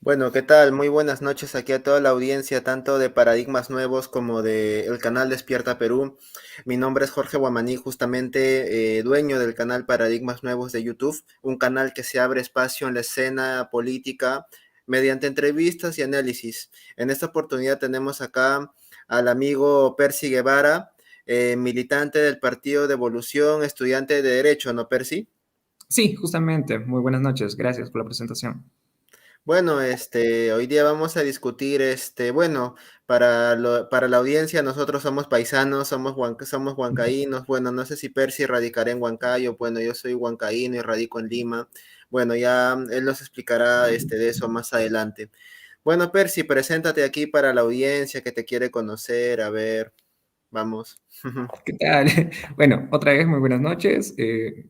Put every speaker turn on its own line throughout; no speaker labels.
Bueno, ¿qué tal? Muy buenas noches aquí a toda la audiencia, tanto de Paradigmas Nuevos como de el canal Despierta Perú. Mi nombre es Jorge Guamaní, justamente dueño del canal Paradigmas Nuevos de YouTube, un canal que se abre espacio en la escena política mediante entrevistas y análisis. En esta oportunidad tenemos acá al amigo Percy Guevara, militante del Partido de Evolución, estudiante de Derecho, ¿no, Percy?
Sí, justamente. Muy buenas noches. Gracias por la presentación.
Bueno, hoy día vamos a discutir, bueno, para la audiencia, nosotros somos paisanos, somos huancaínos. Bueno, no sé si Percy radicará en Huancayo. Bueno, yo soy huancaíno y radico en Lima. Bueno, ya él nos explicará, de eso más adelante. Bueno, Percy, preséntate aquí para la audiencia que te quiere conocer, a ver, vamos.
¿Qué tal? Bueno, otra vez muy buenas noches.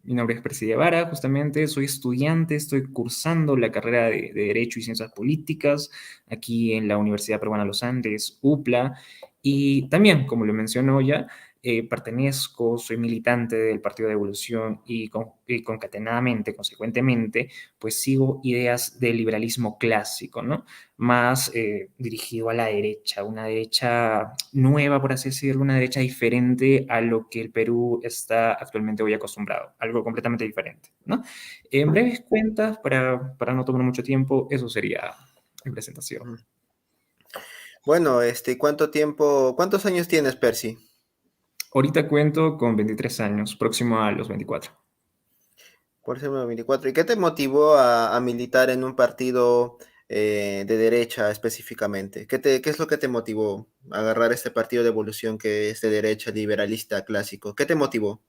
Mi nombre es Percy Guevara, justamente soy estudiante, estoy cursando la carrera de Derecho y Ciencias Políticas aquí en la Universidad Peruana Los Andes, UPLA, y también, como lo mencionó ya, pertenezco, soy militante del Partido de Evolución y concatenadamente, consecuentemente, pues sigo ideas del liberalismo clásico, ¿no? Más dirigido a la derecha, una derecha nueva, por así decirlo, una derecha diferente a lo que el Perú está actualmente hoy acostumbrado, algo completamente diferente, ¿no? En breves cuentas, para no tomar mucho tiempo, eso sería mi presentación.
Bueno, cuántos años tienes, Percy?
Ahorita cuento con 23 años, próximo a los 24.
Por ser 24. ¿Y qué te motivó a militar en un partido de derecha específicamente? ¿Qué es lo que te motivó a agarrar este partido de evolución que es de derecha, liberalista, clásico? ¿Qué te motivó?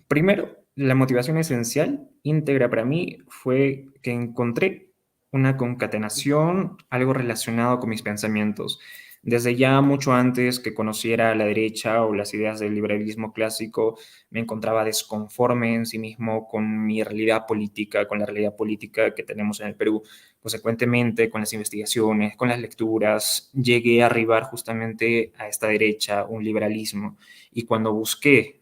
Primero, la motivación esencial, íntegra para mí, fue que encontré una concatenación, algo relacionado con mis pensamientos. Desde ya mucho antes que conociera la derecha o las ideas del liberalismo clásico, me encontraba desconforme en sí mismo con mi realidad política, con la realidad política que tenemos en el Perú. Consecuentemente, con las investigaciones, con las lecturas, llegué a arribar justamente a esta derecha, un liberalismo. Y cuando busqué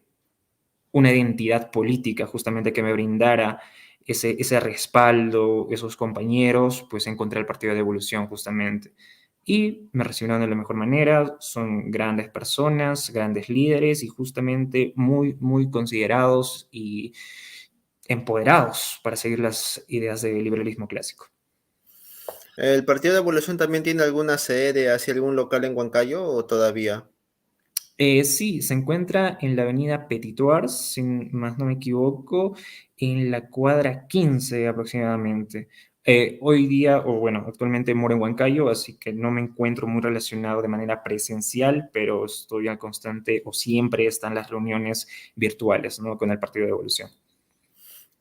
una identidad política justamente que me brindara ese respaldo, esos compañeros, pues encontré el Partido de Evolución justamente. Y me recibieron de la mejor manera, son grandes personas, grandes líderes y justamente muy, muy considerados y empoderados para seguir las ideas del liberalismo clásico.
¿El partido de evolución también tiene alguna sede, hacia algún local en Huancayo o todavía?
Sí, se encuentra en la avenida Petitoars, si más no me equivoco, en la cuadra 15 aproximadamente. Hoy día, o bueno, actualmente moro en Huancayo, así que no me encuentro muy relacionado de manera presencial, pero estoy al constante o siempre están las reuniones virtuales, ¿no? Con el Partido de Evolución.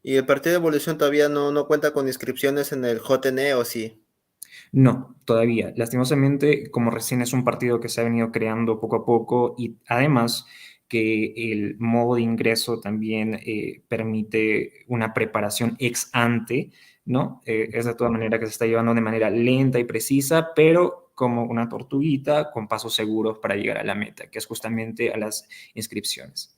¿Y el partido de evolución todavía no cuenta con inscripciones en el JNE o sí?
No, todavía. Lastimosamente, como recién es un partido que se ha venido creando poco a poco y además que el modo de ingreso también permite una preparación ex ante, ¿no? Es de toda manera que se está llevando de manera lenta y precisa, pero como una tortuguita con pasos seguros para llegar a la meta, que es justamente a las inscripciones.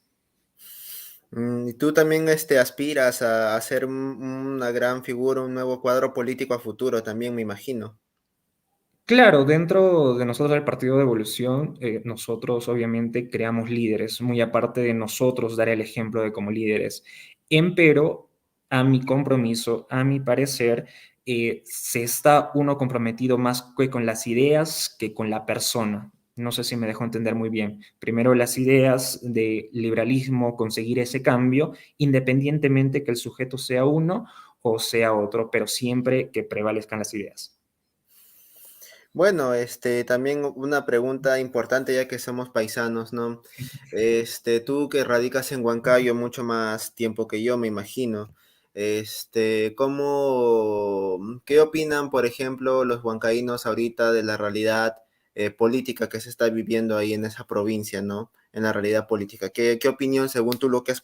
Y tú también aspiras a ser una gran figura, un nuevo cuadro político a futuro también, me imagino.
Claro, dentro de nosotros el Partido de Evolución, nosotros obviamente creamos líderes, muy aparte de nosotros dar el ejemplo de como líderes. Empero, a mi compromiso, a mi parecer, se está uno comprometido más que con las ideas que con la persona. No sé si me dejo entender muy bien. Primero las ideas de liberalismo, conseguir ese cambio, independientemente que el sujeto sea uno o sea otro, pero siempre que prevalezcan las ideas.
Bueno, también una pregunta importante ya que somos paisanos, ¿no? Tú que radicas en Huancayo mucho más tiempo que yo, me imagino. ¿Qué opinan, por ejemplo, los huancaínos ahorita de la realidad política que se está viviendo ahí en esa provincia, ¿no? En la realidad política. ¿Qué opinión, según tú, lo que has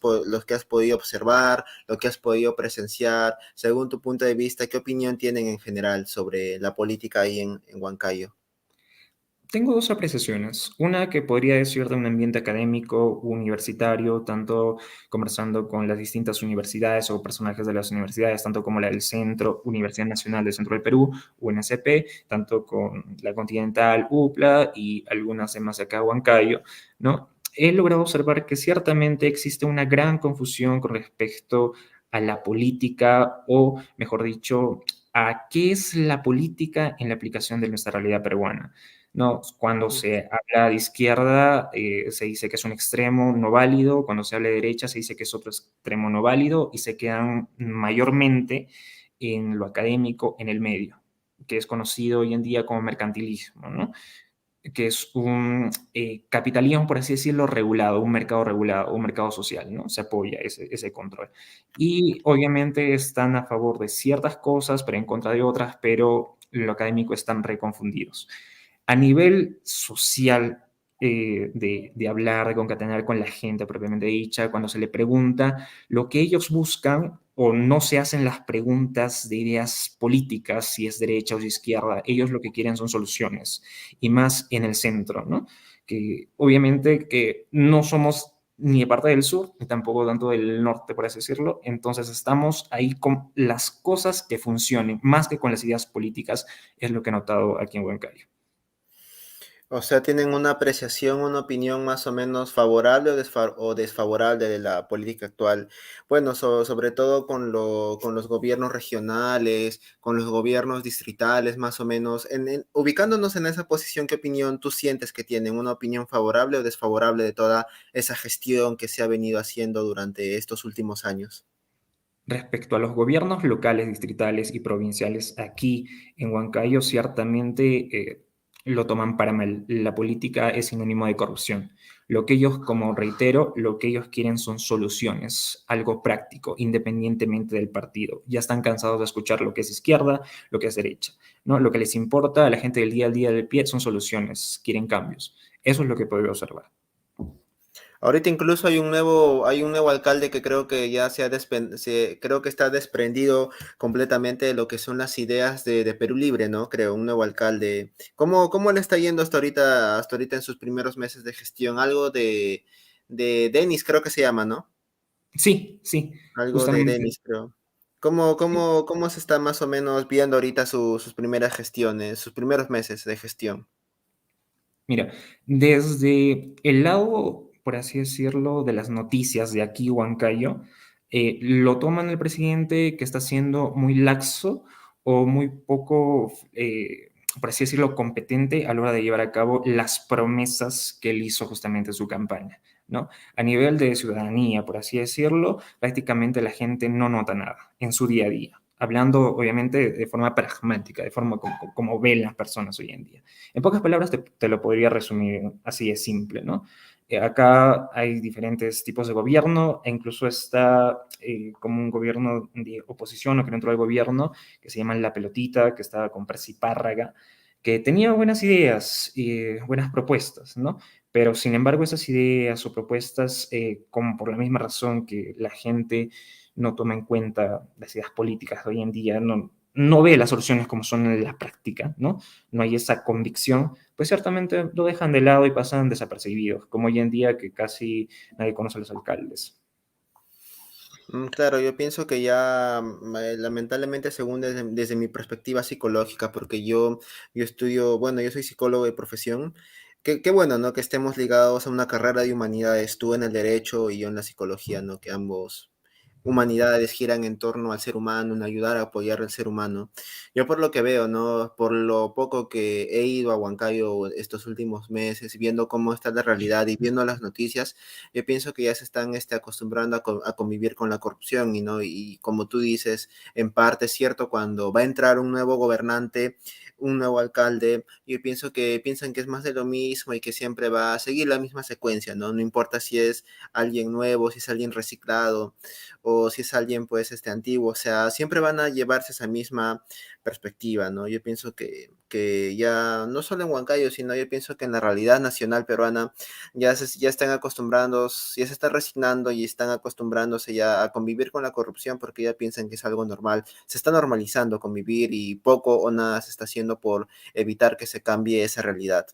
podido observar, lo que has podido presenciar, según tu punto de vista, qué opinión tienen en general sobre la política ahí en Huancayo?
Tengo dos apreciaciones. Una que podría decir de un ambiente académico, universitario, tanto conversando con las distintas universidades o personajes de las universidades, tanto como la del Centro, Universidad Nacional del Centro del Perú, UNSP, tanto con la Continental, UPLA y algunas demás de acá, Huancayo, ¿no? He logrado observar que ciertamente existe una gran confusión con respecto a la política o, mejor dicho, a qué es la política en la aplicación de nuestra realidad peruana. No, cuando se habla de izquierda, se dice que es un extremo no válido, cuando se habla de derecha se dice que es otro extremo no válido y se quedan mayormente en lo académico, en el medio, que es conocido hoy en día como mercantilismo, ¿no? Que es un capitalismo, por así decirlo, regulado, un mercado social, ¿no? Se apoya ese control. Y obviamente están a favor de ciertas cosas, pero en contra de otras, pero lo académico están reconfundidos. A nivel social, de hablar, de concatenar con la gente propiamente dicha, cuando se le pregunta, lo que ellos buscan o no se hacen las preguntas de ideas políticas, si es derecha o izquierda, ellos lo que quieren son soluciones y más en el centro, ¿no? Que obviamente que no somos ni de parte del sur, ni tampoco tanto del norte, por así decirlo. Entonces estamos ahí con las cosas que funcionen, más que con las ideas políticas, es lo que he notado aquí en Huancayo.
O sea, tienen una apreciación, una opinión más o menos favorable o desfavorable de la política actual. Bueno, sobre todo con los gobiernos regionales, con los gobiernos distritales, más o menos. Ubicándonos en esa posición, ¿qué opinión tú sientes que tienen? ¿Una opinión favorable o desfavorable de toda esa gestión que se ha venido haciendo durante estos últimos años?
Respecto a los gobiernos locales, distritales y provinciales, aquí en Huancayo ciertamente lo toman para mal. La política es sinónimo de corrupción. Lo que ellos, como reitero, lo que ellos quieren son soluciones, algo práctico, independientemente del partido. Ya están cansados de escuchar lo que es izquierda, lo que es derecha, ¿no? Lo que les importa a la gente del día al día del pie son soluciones, quieren cambios. Eso es lo que puedo observar.
Ahorita incluso hay un nuevo alcalde que creo que ya creo que está desprendido completamente de lo que son las ideas de Perú Libre, ¿no? Creo, un nuevo alcalde. ¿Cómo le está yendo hasta ahorita en sus primeros meses de gestión? Algo de Denis, creo que se llama, ¿no?
Sí, sí,
Algo de
justamente.
Denis, creo. ¿Cómo se está más o menos viendo ahorita sus primeras gestiones, sus primeros meses de gestión?
Mira, desde el lado, por así decirlo, de las noticias de aquí, Huancayo, lo toman el presidente que está siendo muy laxo o muy poco, por así decirlo, competente a la hora de llevar a cabo las promesas que él hizo justamente en su campaña, ¿no? A nivel de ciudadanía, por así decirlo, prácticamente la gente no nota nada en su día a día. Hablando, obviamente, de forma pragmática, de forma como ven las personas hoy en día. En pocas palabras te lo podría resumir así de simple, ¿no? Acá hay diferentes tipos de gobierno e incluso está como un gobierno de oposición o que dentro del gobierno que se llama La Pelotita, que estaba con Percy Párraga, que tenía buenas ideas y buenas propuestas, ¿no? Pero sin embargo esas ideas o propuestas, como por la misma razón que la gente no toma en cuenta las ideas políticas de hoy en día, no ve las soluciones como son en la práctica, ¿no? No hay esa convicción, pues ciertamente lo dejan de lado y pasan desapercibidos, como hoy en día que casi nadie conoce a los alcaldes.
Claro, yo pienso que ya lamentablemente según desde mi perspectiva psicológica, porque yo estudio, bueno, yo soy psicólogo de profesión, qué bueno, ¿no? Que estemos ligados a una carrera de humanidades, tú en el derecho y yo en la psicología, ¿no? Que ambos humanidades giran en torno al ser humano, en ayudar a apoyar al ser humano. Yo por lo que veo, ¿no? Por lo poco que he ido a Huancayo estos últimos meses, viendo cómo está la realidad y viendo las noticias, yo pienso que ya se están acostumbrando a convivir con la corrupción y, ¿no? Y como tú dices, en parte es cierto, cuando va a entrar un nuevo gobernante, un nuevo alcalde, yo pienso que piensan que es más de lo mismo y que siempre va a seguir la misma secuencia, ¿no? No importa si es alguien nuevo, si es alguien reciclado o si es alguien pues antiguo, o sea, siempre van a llevarse esa misma perspectiva, ¿no? Yo pienso que ya, no solo en Huancayo, sino yo pienso que en la realidad nacional peruana ya están acostumbrando, ya se están resignando y están acostumbrándose ya a convivir con la corrupción porque ya piensan que es algo normal, se está normalizando convivir y poco o nada se está haciendo por evitar que se cambie esa realidad.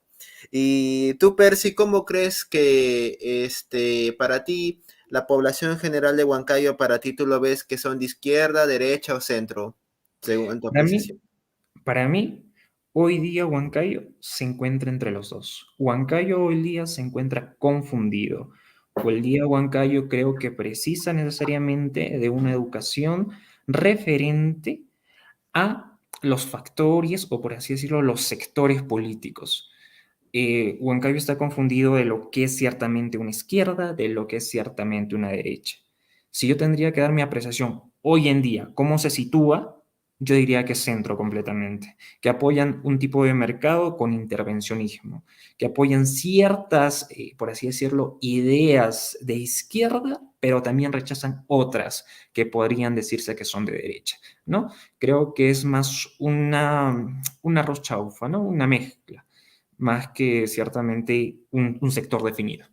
Y tú, Percy, ¿cómo crees que para ti, la población en general de Huancayo, para ti tú lo ves que son de izquierda, derecha o centro, según en tu
Para
apreciación?
mí, para mí, hoy día Huancayo se encuentra entre los dos. Huancayo hoy día se encuentra confundido. Hoy día Huancayo creo que precisa necesariamente de una educación referente a los factores, o por así decirlo, los sectores políticos. Huancayo está confundido de lo que es ciertamente una izquierda, de lo que es ciertamente una derecha. Si yo tendría que dar mi apreciación hoy en día, cómo se sitúa, yo diría que es centro completamente, que apoyan un tipo de mercado con intervencionismo, que apoyan ciertas, por así decirlo, ideas de izquierda, pero también rechazan otras que podrían decirse que son de derecha, ¿no? Creo que es más una arroz chaufa, ¿no? Una mezcla más que ciertamente un sector definido.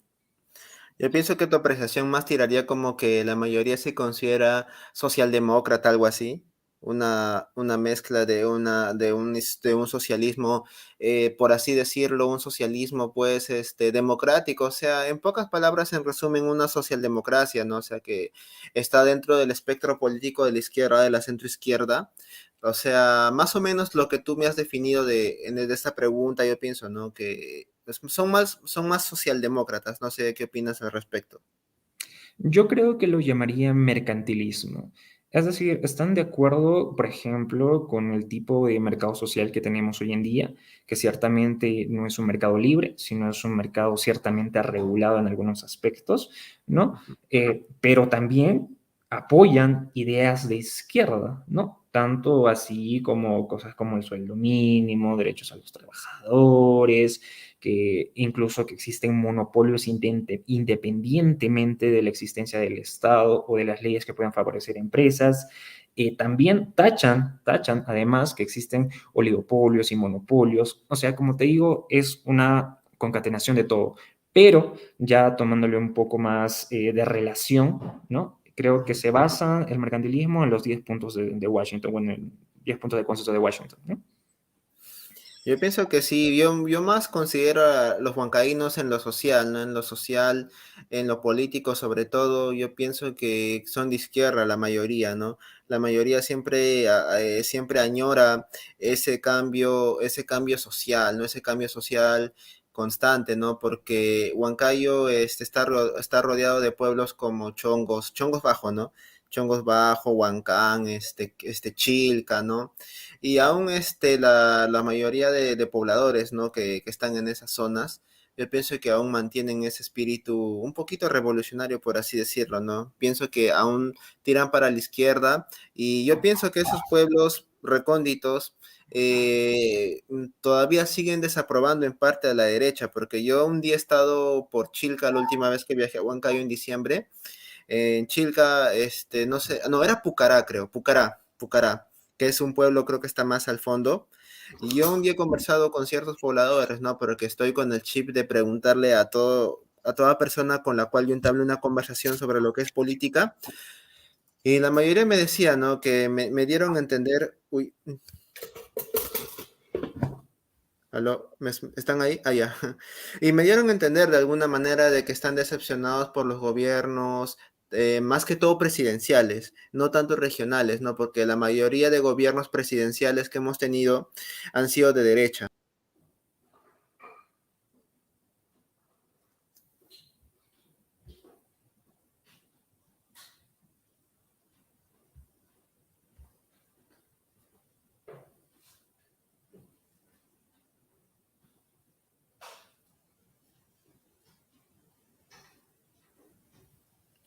Yo pienso que tu apreciación más tiraría como que la mayoría se considera socialdemócrata, algo así, una mezcla de un socialismo, por así decirlo, un socialismo pues democrático, o sea, en pocas palabras, en resumen, una socialdemocracia, ¿no? O sea, que está dentro del espectro político de la izquierda, de la centroizquierda. O sea, más o menos lo que tú me has definido de esta pregunta, yo pienso, ¿no? Que pues, son más socialdemócratas, no sé qué opinas al respecto.
Yo creo que lo llamaría mercantilismo. Es decir, ¿están de acuerdo, por ejemplo, con el tipo de mercado social que tenemos hoy en día, que ciertamente no es un mercado libre, sino es un mercado ciertamente regulado en algunos aspectos, ¿no? Pero también apoyan ideas de izquierda, ¿no? Tanto así como cosas como el sueldo mínimo, derechos a los trabajadores, que incluso que existen monopolios independientemente de la existencia del Estado o de las leyes que puedan favorecer empresas. También tachan además que existen oligopolios y monopolios. O sea, como te digo, es una concatenación de todo. Pero ya tomándole un poco más de relación, ¿no? Creo que se basa el mercantilismo en los 10 puntos de Washington, bueno, en 10 puntos de consenso de Washington, ¿no?
Yo pienso que sí, yo más considero a los huancaínos en lo social, ¿no? En lo social, en lo político sobre todo, yo pienso que son de izquierda la mayoría, ¿no? La mayoría siempre, siempre añora ese cambio social, ¿no? Ese cambio social constante, ¿no? Porque Huancayo está rodeado de pueblos como Chongos Bajo, ¿no? Chongos Bajo, Huancán, Chilca, ¿no? Y aún la mayoría de pobladores, ¿no? Que están en esas zonas, yo pienso que aún mantienen ese espíritu un poquito revolucionario, por así decirlo, ¿no? Pienso que aún tiran para la izquierda y yo pienso que esos pueblos recónditos todavía siguen desaprobando en parte a la derecha, porque yo un día he estado por Chilca la última vez que viajé a Huancayo en diciembre. En Chilca, no sé, no, era Pucará, creo, Pucará, que es un pueblo, creo que está más al fondo. Y yo un día he conversado con ciertos pobladores, ¿no? Pero que estoy con el chip de preguntarle a toda persona con la cual yo entablé una conversación sobre lo que es política. Y la mayoría me decía, ¿no? Que me dieron a entender, uy, aló, ¿están ahí? Ah, ya. Y me dieron a entender de alguna manera de que están decepcionados por los gobiernos, más que todo presidenciales, no tanto regionales, ¿no? Porque la mayoría de gobiernos presidenciales que hemos tenido han sido de derecha.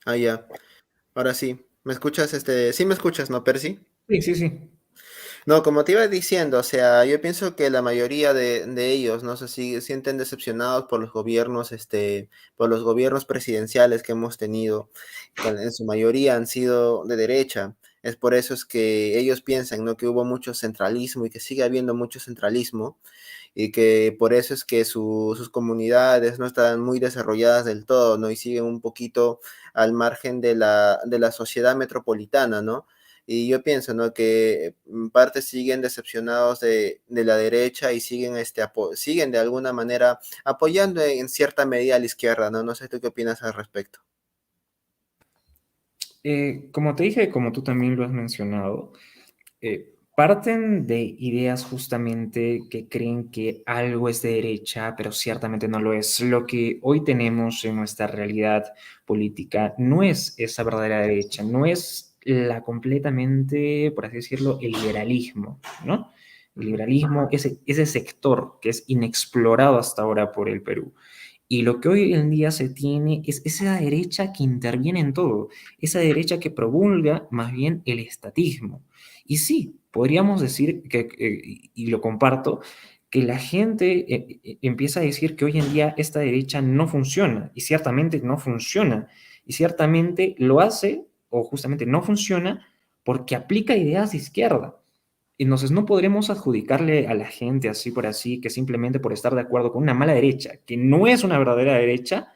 Ah, ya. Ahora sí. ¿Me escuchas? Sí me escuchas, ¿no, Percy?
Sí, sí, sí.
No, como te iba diciendo, o sea, yo pienso que la mayoría de ellos, ¿no? Se sienten decepcionados por los gobiernos, por los gobiernos presidenciales que hemos tenido, que en su mayoría han sido de derecha. Es por eso es que ellos piensan, ¿no? Que hubo mucho centralismo y que sigue habiendo mucho centralismo y que por eso es que sus comunidades no están muy desarrolladas del todo, ¿no? Y siguen un poquito al margen de la sociedad metropolitana, ¿no? Y yo pienso, ¿no? Que en parte siguen decepcionados de la derecha y siguen, siguen de alguna manera apoyando en cierta medida a la izquierda, ¿no? No sé tú qué opinas al respecto.
Como te dije, como tú también lo has mencionado, parten de ideas justamente que creen que algo es de derecha, pero ciertamente no lo es. Lo que hoy tenemos en nuestra realidad política no es esa verdadera derecha, no es la completamente, por así decirlo, el liberalismo, ¿no? El liberalismo, ese sector que es inexplorado hasta ahora por el Perú. Y lo que hoy en día se tiene es esa derecha que interviene en todo, esa derecha que promulga más bien el estatismo. Y sí, podríamos decir que, y lo comparto, que la gente empieza a decir que hoy en día esta derecha no funciona, y ciertamente no funciona, y ciertamente lo hace, o justamente no funciona, porque aplica ideas de izquierda. Entonces no podremos adjudicarle a la gente así por así que simplemente por estar de acuerdo con una mala derecha, que no es una verdadera derecha,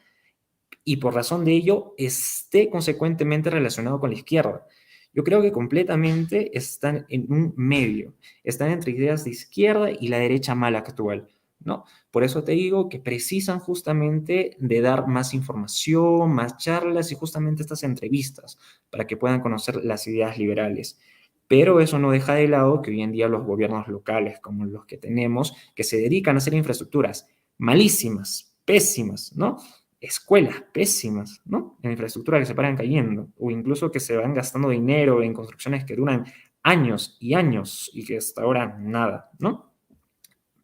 y por razón de ello esté consecuentemente relacionado con la izquierda. Yo creo que completamente están en un medio, están entre ideas de izquierda y la derecha mala actual, ¿no? Por eso te digo que precisan justamente de dar más información, más charlas y justamente estas entrevistas para que puedan conocer las ideas liberales. Pero eso no deja de lado que hoy en día los gobiernos locales, como los que tenemos, que se dedican a hacer infraestructuras malísimas, pésimas, ¿no? Escuelas pésimas, ¿no? En infraestructura que se paran cayendo, o incluso que se van gastando dinero en construcciones que duran años y años y que hasta ahora nada, ¿no?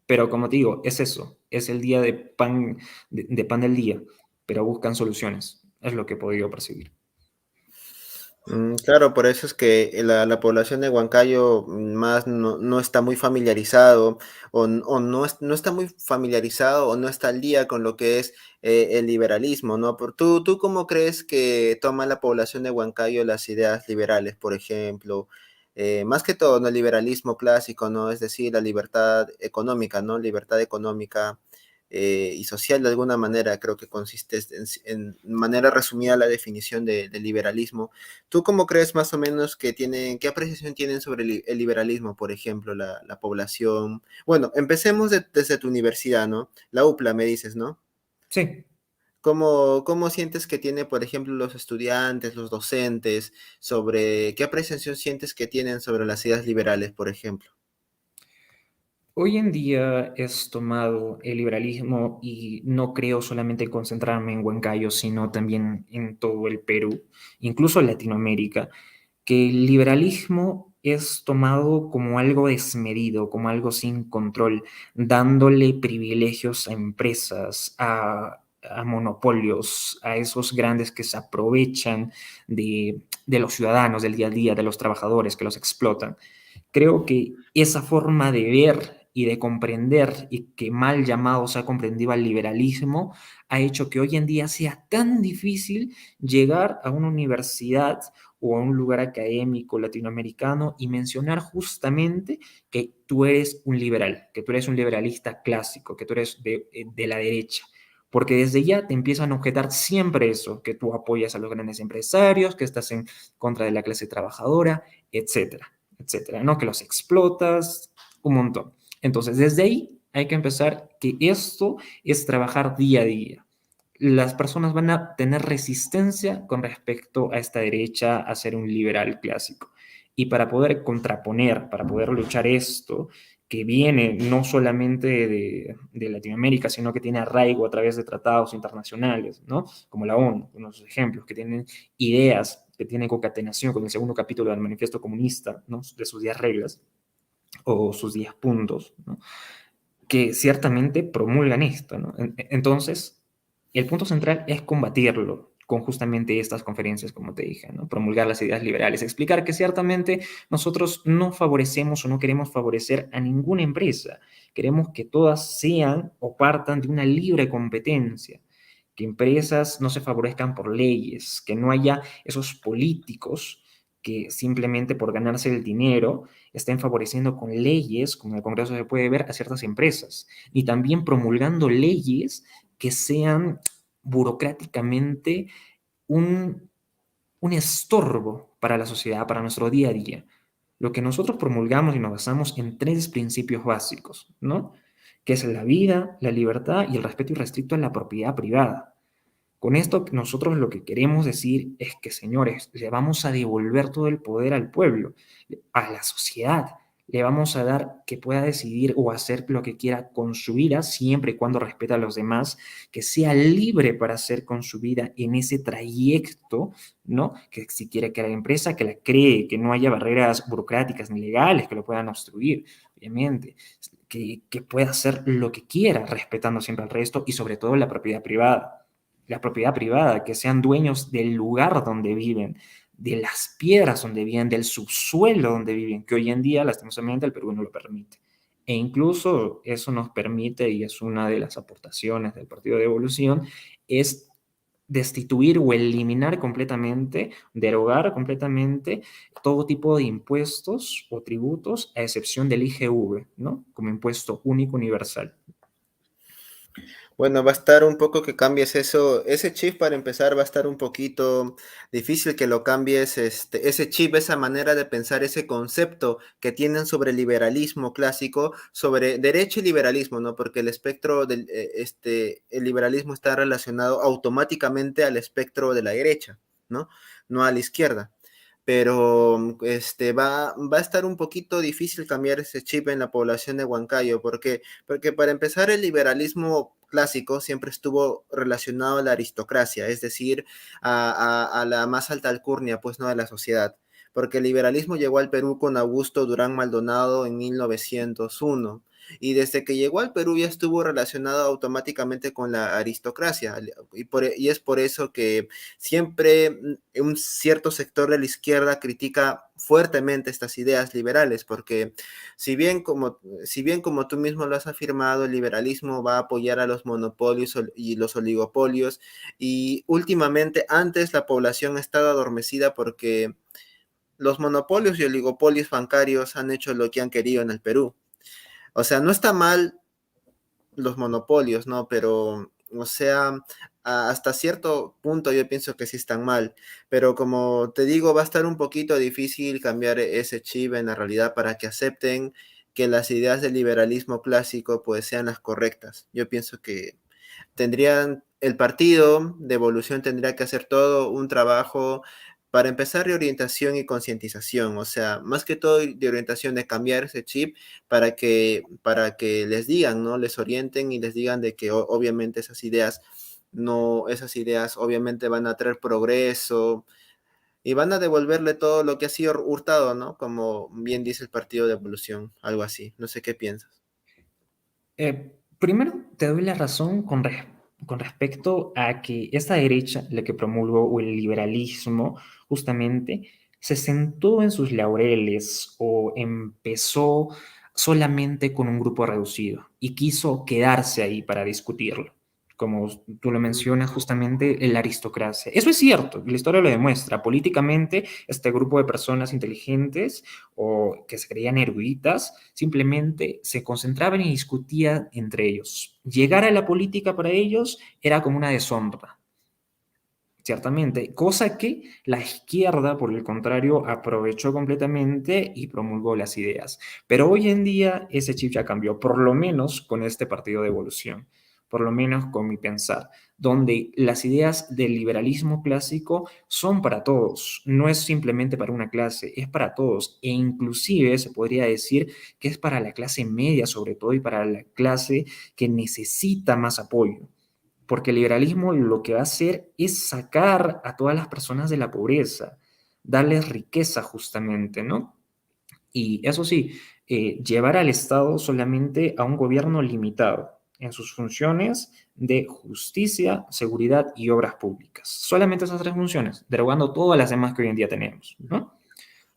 Pero como te digo, es eso, es el día de pan del día, pero buscan soluciones, es lo que he podido percibir.
Claro, por eso es que la población de Huancayo más no está muy familiarizado o no está muy familiarizado o no está al día con lo que es el liberalismo, ¿no? ¿Tú cómo crees que toma la población de Huancayo las ideas liberales, por ejemplo? Más que todo, ¿no? El liberalismo clásico, ¿no? Es decir, la libertad económica, ¿no? Libertad económica y social de alguna manera, creo que consiste en manera resumida la definición de liberalismo. ¿Tú cómo crees más o menos que tienen, qué apreciación tienen sobre el liberalismo, por ejemplo, la población? Bueno, empecemos desde tu universidad, ¿no? La UPLA, me dices, ¿no?
Sí.
¿Cómo sientes que tiene, por ejemplo, los estudiantes, los docentes, sobre qué apreciación sientes que tienen sobre las ideas liberales, por ejemplo?
Hoy en día es tomado el liberalismo y no creo solamente concentrarme en Huancayo, sino también en todo el Perú, incluso Latinoamérica, que el liberalismo es tomado como algo desmedido, como algo sin control, dándole privilegios a empresas, a monopolios, a esos grandes que se aprovechan de los ciudadanos del día a día, de los trabajadores que los explotan. Creo que esa forma de ver y de comprender y que mal llamado se ha comprendido al liberalismo ha hecho que hoy en día sea tan difícil llegar a una universidad o a un lugar académico latinoamericano y mencionar justamente que tú eres un liberal, que tú eres un liberalista clásico, que tú eres de la derecha. Porque desde ya te empiezan a objetar siempre eso, que tú apoyas a los grandes empresarios, que estás en contra de la clase trabajadora, etcétera, etcétera, ¿no? Que los explotas, un montón. Entonces, desde ahí hay que empezar que esto es trabajar día a día. Las personas van a tener resistencia con respecto a esta derecha, a ser un liberal clásico. Y para poder contraponer, para poder luchar esto, que viene no solamente de Latinoamérica, sino que tiene arraigo a través de tratados internacionales, ¿no? Como la ONU, unos ejemplos, que tienen ideas, que tienen concatenación con el segundo capítulo del Manifiesto Comunista, ¿no? De sus 10 reglas o sus 10 puntos, ¿no? Que ciertamente promulgan esto, ¿no? Entonces, el punto central es combatirlo con justamente estas conferencias, como te dije, ¿no? Promulgar las ideas liberales, explicar que ciertamente nosotros no favorecemos o no queremos favorecer a ninguna empresa, queremos que todas sean o partan de una libre competencia, que empresas no se favorezcan por leyes, que no haya esos políticos que simplemente por ganarse el dinero estén favoreciendo con leyes, como en el Congreso se puede ver, a ciertas empresas, y también promulgando leyes que sean burocráticamente un, un estorbo para la sociedad, para nuestro día a día. Lo que nosotros promulgamos y nos basamos en tres principios básicos, ¿no? Que es la vida, la libertad y el respeto irrestricto a la propiedad privada. Con esto nosotros lo que queremos decir es que, señores, le vamos a devolver todo el poder al pueblo, a la sociedad. Le vamos a dar que pueda decidir o hacer lo que quiera con su vida, siempre y cuando respete a los demás, que sea libre para hacer con su vida en ese trayecto, ¿no? Que si quiere crear empresa, que la cree, que no haya barreras burocráticas ni legales que lo puedan obstruir, obviamente. Que pueda hacer lo que quiera, respetando siempre al resto y sobre todo la propiedad privada. La propiedad privada, que sean dueños del lugar donde viven, de las piedras donde viven, del subsuelo donde viven, que hoy en día, lastimosamente, el Perú no lo permite. E incluso eso nos permite, y es una de las aportaciones del Partido de Evolución, es destituir o eliminar completamente, derogar completamente todo tipo de impuestos o tributos, a excepción del IGV, ¿no? Como impuesto único universal.
Bueno, va a estar un poco que cambies eso. Ese chip para empezar va a estar un poquito difícil que lo cambies, ese chip, esa manera de pensar, ese concepto que tienen sobre el liberalismo clásico, sobre derecho y liberalismo, ¿no? Porque el espectro del, el liberalismo está relacionado automáticamente al espectro de la derecha, ¿no? No a la izquierda. Pero va a estar un poquito difícil cambiar ese chip en la población de Huancayo, porque para empezar el liberalismo clásico siempre estuvo relacionado a la aristocracia, es decir, a la más alta alcurnia, pues no de la sociedad, porque el liberalismo llegó al Perú con Augusto Durán Maldonado en 1901. Y desde que llegó al Perú ya estuvo relacionado automáticamente con la aristocracia. Y es por eso que siempre un cierto sector de la izquierda critica fuertemente estas ideas liberales, porque si bien como tú mismo lo has afirmado, el liberalismo va a apoyar a los monopolios y los oligopolios, y últimamente antes la población ha estado adormecida porque los monopolios y oligopolios bancarios han hecho lo que han querido en el Perú. O sea, no está mal los monopolios, ¿no? Pero, o sea, hasta cierto punto yo pienso que sí están mal, pero como te digo, va a estar un poquito difícil cambiar ese chip en la realidad para que acepten que las ideas del liberalismo clásico pues sean las correctas. Yo pienso que el partido de evolución tendría que hacer todo un trabajo para empezar reorientación y concientización, o sea, más que todo de orientación de cambiar ese chip para que les digan, ¿no? Les orienten y les digan de que obviamente esas ideas no, esas ideas obviamente van a traer progreso y van a devolverle todo lo que ha sido hurtado, ¿no? Como bien dice el partido de evolución, algo así. No sé qué piensas.
Primero, te doy la razón con respecto a que esta derecha, la que promulgó o el liberalismo, justamente, se sentó en sus laureles o empezó solamente con un grupo reducido y quiso quedarse ahí para discutirlo. Como tú lo mencionas, justamente la aristocracia. Eso es cierto, la historia lo demuestra. Políticamente, este grupo de personas inteligentes o que se creían eruditas, simplemente se concentraban y discutían entre ellos. Llegar a la política para ellos era como una deshonra, ciertamente, cosa que la izquierda, por el contrario, aprovechó completamente y promulgó las ideas. Pero hoy en día ese chip ya cambió, por lo menos con este partido de evolución, por lo menos con mi pensar, donde las ideas del liberalismo clásico son para todos, no es simplemente para una clase, es para todos, e inclusive se podría decir que es para la clase media sobre todo y para la clase que necesita más apoyo, porque el liberalismo lo que va a hacer es sacar a todas las personas de la pobreza, darles riqueza justamente, ¿no? Y eso sí, llevar al Estado solamente a un gobierno limitado en sus funciones de justicia, seguridad y obras públicas. Solamente esas tres funciones, derogando todas las demás que hoy en día tenemos, ¿no?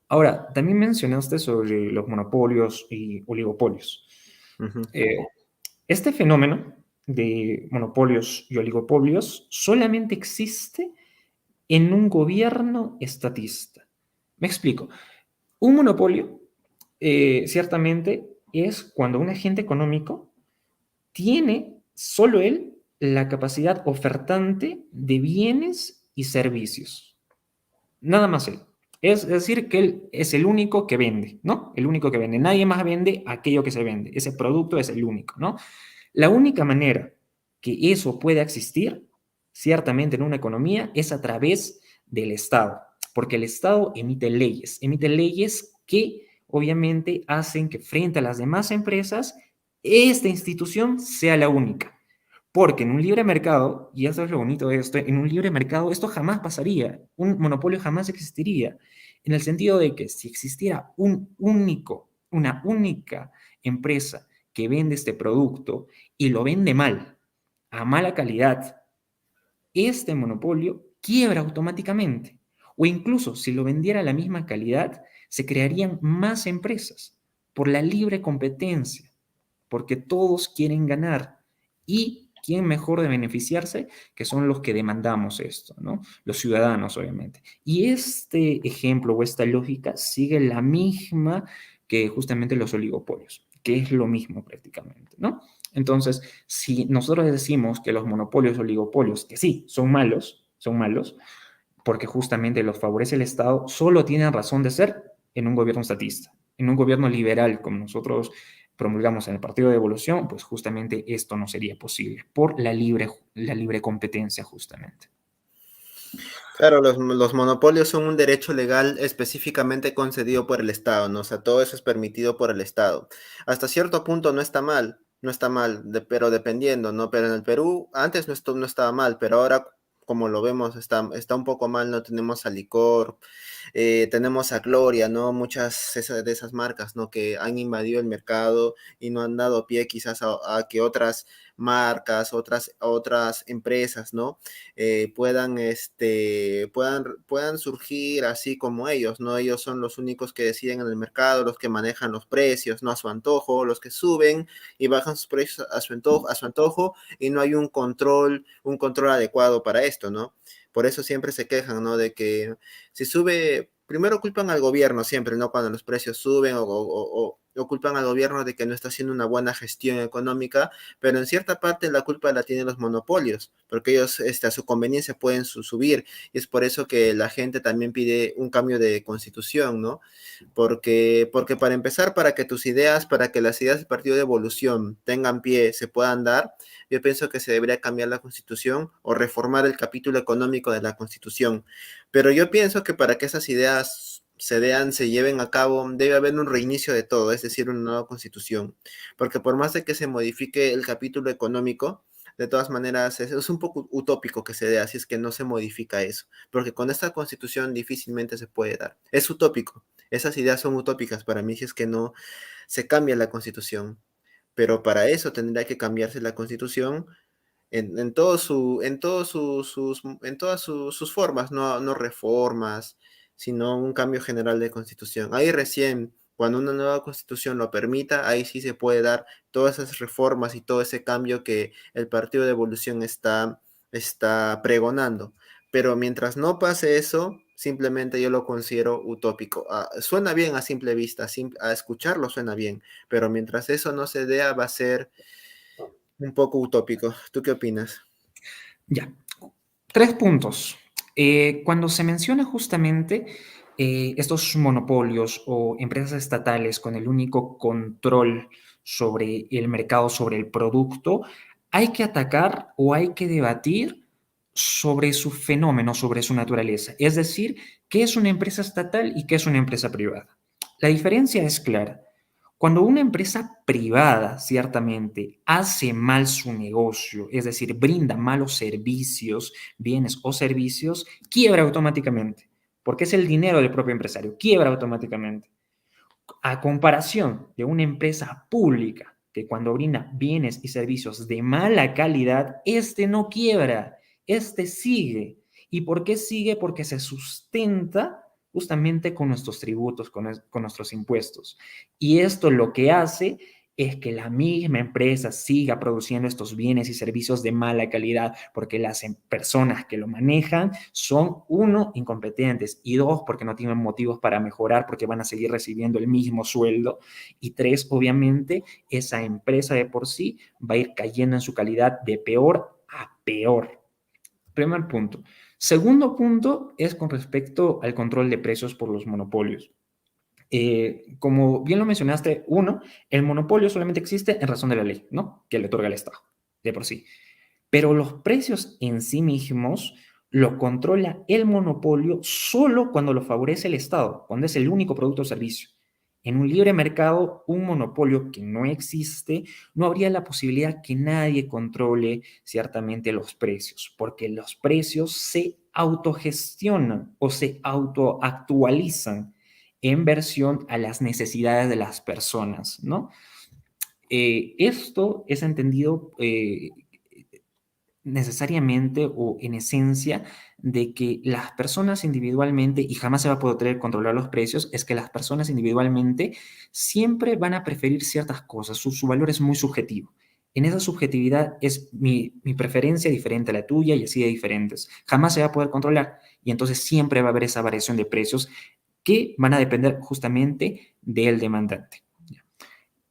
Ahora, también mencionaste sobre los monopolios y oligopolios.
Ujú.
Eh, este fenómeno de monopolios y oligopolios solamente existe en un gobierno estatista. Me explico. Un monopolio, ciertamente, es cuando un agente económico tiene solo él la capacidad ofertante de bienes y servicios. Nada más él. Es decir, que él es el único que vende, ¿no? El único que vende. Nadie más vende aquello que se vende. Ese producto es el único, ¿no? La única manera que eso pueda existir, ciertamente en una economía, es a través del Estado, porque el Estado emite leyes que obviamente hacen que frente a las demás empresas, esta institución sea la única. Porque en un libre mercado, y eso es lo bonito de esto, en un libre mercado esto jamás pasaría, un monopolio jamás existiría, en el sentido de que si existiera una única empresa que vende este producto y lo vende mal, a mala calidad, este monopolio quiebra automáticamente. O incluso si lo vendiera a la misma calidad, se crearían más empresas por la libre competencia, porque todos quieren ganar. ¿Y quién mejor de beneficiarse? Que son los que demandamos esto, ¿no? Los ciudadanos, obviamente. Y este ejemplo o esta lógica sigue la misma que justamente los oligopolios, que es lo mismo prácticamente, ¿no? Entonces, si nosotros decimos que los monopolios, oligopolios, que sí, son malos, porque justamente los favorece el Estado, solo tienen razón de ser en un gobierno estatista. En un gobierno liberal, como nosotros promulgamos en el Partido de Evolución, pues justamente esto no sería posible por la libre competencia, justamente.
Claro, los monopolios son un derecho legal específicamente concedido por el Estado, ¿no? O sea, todo eso es permitido por el Estado. Hasta cierto punto no está mal, no está mal, pero dependiendo, ¿no? Pero en el Perú antes no estaba mal, pero ahora, como lo vemos, está un poco mal, no tenemos a Licor, tenemos a Gloria, ¿no? Muchas de esas marcas, ¿no? Que han invadido el mercado y no han dado pie quizás a que otras marcas, otras empresas, ¿no? Puedan surgir así como ellos, ¿no? Ellos son los únicos que deciden en el mercado, los que manejan los precios, ¿no? A su antojo, los que suben y bajan sus precios a su antojo y no hay un control adecuado para esto, ¿no? Por eso siempre se quejan, ¿no? De que si sube, primero culpan al gobierno siempre, ¿no? Cuando los precios suben o culpan al gobierno de que no está haciendo una buena gestión económica, pero en cierta parte la culpa la tienen los monopolios, porque ellos a su conveniencia pueden subir, y es por eso que la gente también pide un cambio de constitución, ¿no? Porque para empezar, para que las ideas del Partido de Evolución tengan pie, se puedan dar, yo pienso que se debería cambiar la constitución o reformar el capítulo económico de la constitución. Pero yo pienso que para que esas ideas se lleven a cabo, debe haber un reinicio de todo, es decir, una nueva constitución. Porque por más de que se modifique el capítulo económico, de todas maneras es un poco utópico que se dé, así es que no se modifica eso. Porque con esta constitución difícilmente se puede dar. Es utópico. Esas ideas son utópicas para mí si es que no se cambia la constitución. Pero para eso tendría que cambiarse la constitución en todas sus formas, no reformas, sino un cambio general de constitución. Ahí recién, cuando una nueva constitución lo permita, ahí sí se puede dar todas esas reformas y todo ese cambio que el Partido de Evolución está pregonando. Pero mientras no pase eso, simplemente yo lo considero utópico. Suena bien a simple vista, a escucharlo suena bien, pero mientras eso no se dé, va a ser un poco utópico. ¿Tú qué opinas?
Ya, 3 puntos. Cuando se menciona justamente estos monopolios o empresas estatales con el único control sobre el mercado, sobre el producto, hay que atacar o hay que debatir sobre su fenómeno, sobre su naturaleza. Es decir, qué es una empresa estatal y qué es una empresa privada. La diferencia es clara. Cuando una empresa privada, ciertamente, hace mal su negocio, es decir, brinda malos servicios, bienes o servicios, quiebra automáticamente, porque es el dinero del propio empresario, quiebra automáticamente. A comparación de una empresa pública que cuando brinda bienes y servicios de mala calidad, este no quiebra, este sigue. ¿Y por qué sigue? Porque se sustenta justamente con nuestros tributos, con nuestros impuestos. Y esto lo que hace es que la misma empresa siga produciendo estos bienes y servicios de mala calidad, porque las personas que lo manejan son, uno, incompetentes, y dos, porque no tienen motivos para mejorar, porque van a seguir recibiendo el mismo sueldo, y tres, obviamente, esa empresa de por sí va a ir cayendo en su calidad de peor a peor. Primer punto. Segundo punto es con respecto al control de precios por los monopolios. Como bien lo mencionaste, uno, el monopolio solamente existe en razón de la ley, ¿no? Que le otorga el Estado, de por sí. Pero los precios en sí mismos lo controla el monopolio solo cuando lo favorece el Estado, cuando es el único producto o servicio. En un libre mercado, un monopolio que no existe, no habría la posibilidad que nadie controle ciertamente los precios, porque los precios se autogestionan o se autoactualizan en versión a las necesidades de las personas, ¿no? Esto es entendido necesariamente o en esencia de que las personas individualmente, y jamás se va a poder controlar los precios, es que las personas individualmente siempre van a preferir ciertas cosas, su valor es muy subjetivo. En esa subjetividad es mi preferencia diferente a la tuya y así de diferentes. Jamás se va a poder controlar y entonces siempre va a haber esa variación de precios que van a depender justamente del demandante.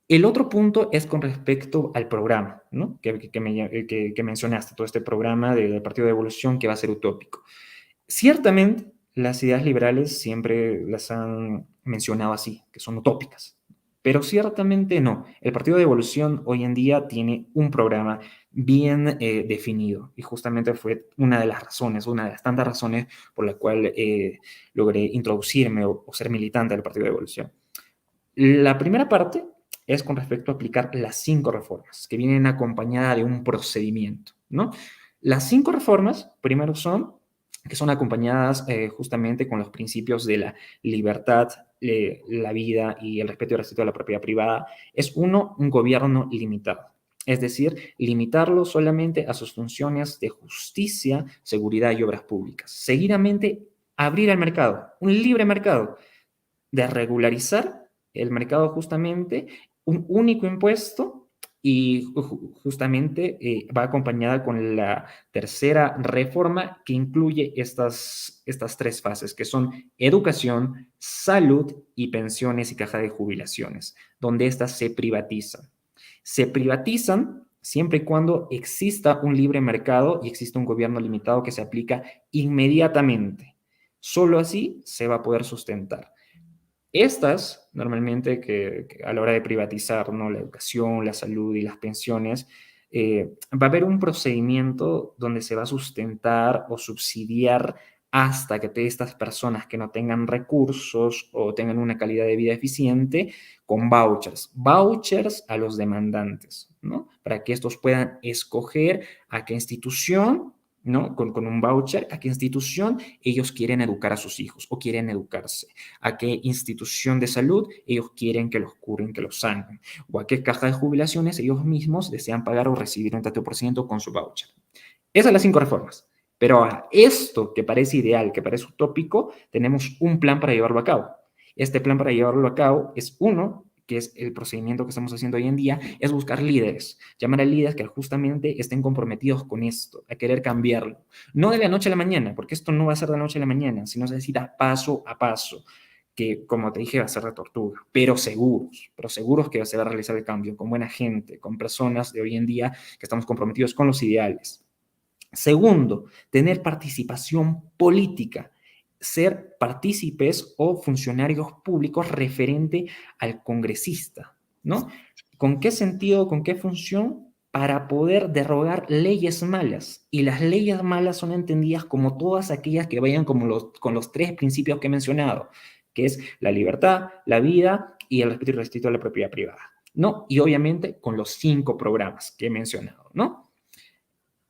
El otro punto es con respecto al programa, ¿no? Que mencionaste, todo este programa del Partido de Evolución que va a ser utópico. Ciertamente, las ideas liberales siempre las han mencionado así, que son utópicas, pero ciertamente no. El Partido de Evolución hoy en día tiene un programa bien definido y justamente fue una de las razones, una de las tantas razones por la cual logré introducirme o ser militante del Partido de Evolución. La primera parte es con respecto a aplicar las 5 reformas, que vienen acompañadas de un procedimiento, ¿no? Las 5 reformas, primero que son acompañadas justamente con los principios de la libertad, la vida y el respeto y el respeto a la propiedad privada, es uno, un gobierno limitado. Es decir, limitarlo solamente a sus funciones de justicia, seguridad y obras públicas. Seguidamente, abrir el mercado, un libre mercado, de regularizar el mercado justamente, un único impuesto y justamente va acompañada con la tercera reforma que incluye estas 3 fases, que son educación, salud y pensiones y caja de jubilaciones, donde estas se privatizan. Se privatizan siempre y cuando exista un libre mercado y exista un gobierno limitado que se aplica inmediatamente. Solo así se va a poder sustentar. Estas, normalmente, que a la hora de privatizar, ¿no? La educación, la salud y las pensiones, va a haber un procedimiento donde se va a sustentar o subsidiar hasta que estas personas que no tengan recursos o tengan una calidad de vida eficiente con vouchers. Vouchers a los demandantes, ¿no? Para que estos puedan escoger a qué institución, ¿no? Con un voucher, a qué institución ellos quieren educar a sus hijos o quieren educarse, a qué institución de salud ellos quieren que los curen, que los sanen, o a qué caja de jubilaciones ellos mismos desean pagar o recibir un tanto por ciento con su voucher. Esas son las 5 reformas. Pero a esto que parece ideal, que parece utópico, tenemos un plan para llevarlo a cabo. Este plan para llevarlo a cabo es uno, que es el procedimiento que estamos haciendo hoy en día, es buscar líderes, llamar a líderes que justamente estén comprometidos con esto, a querer cambiarlo. No de la noche a la mañana, porque esto no va a ser de la noche a la mañana, sino se necesita paso a paso, que como te dije va a ser de tortuga, pero seguros que se va a realizar el cambio, con buena gente, con personas de hoy en día que estamos comprometidos con los ideales. Segundo, tener participación política, ser partícipes o funcionarios públicos referente al congresista, ¿no? ¿Con qué sentido, con qué función? Para poder derogar leyes malas. Y las leyes malas son entendidas como todas aquellas que vayan con los 3 principios que he mencionado, que es la libertad, la vida y el respeto y respeto a la propiedad privada, ¿no? Y obviamente con los 5 programas que he mencionado, ¿no?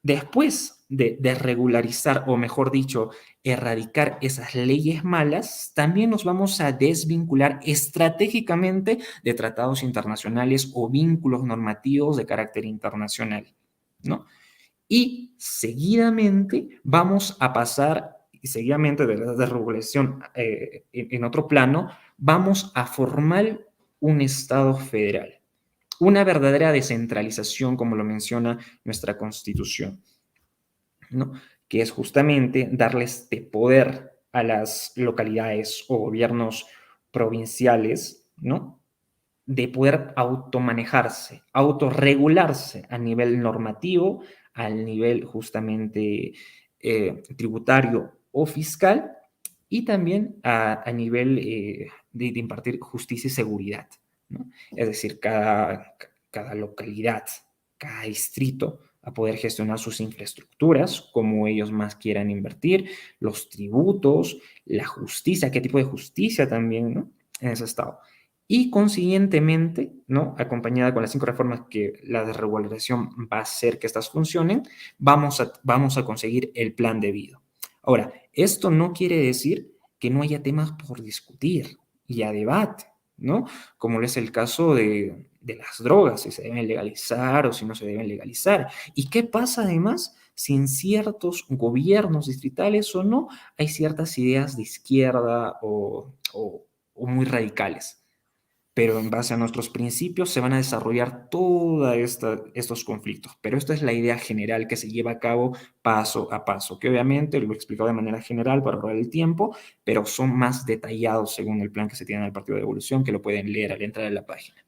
Después de regularizar, o mejor dicho, erradicar esas leyes malas, también nos vamos a desvincular estratégicamente de tratados internacionales o vínculos normativos de carácter internacional, ¿no? Y seguidamente vamos a pasar, y seguidamente de la desregulación en otro plano, vamos a formar un Estado federal, una verdadera descentralización, como lo menciona nuestra Constitución, ¿no? Que es justamente darles de poder a las localidades o gobiernos provinciales, ¿no? De poder automanejarse, autorregularse a nivel normativo, al nivel justamente tributario o fiscal, y también a nivel de impartir justicia y seguridad, ¿no? Es decir, cada localidad, cada distrito a poder gestionar sus infraestructuras, como ellos más quieran invertir, los tributos, la justicia, qué tipo de justicia también, ¿no? En ese estado. Y consiguientemente, ¿no? Acompañada con las 5 reformas que la desregulación va a hacer que estas funcionen, vamos a conseguir el plan debido. Ahora, esto no quiere decir que no haya temas por discutir y a debate, ¿no? Como es el caso de las drogas, si se deben legalizar o si no se deben legalizar. ¿Y qué pasa además si en ciertos gobiernos distritales o no hay ciertas ideas de izquierda o muy radicales? Pero en base a nuestros principios se van a desarrollar todos estos conflictos. Pero esta es la idea general que se lleva a cabo paso a paso, que obviamente lo he explicado de manera general para ahorrar el tiempo, pero son más detallados según el plan que se tiene en el Partido de Evolución, que lo pueden leer al entrar en la página.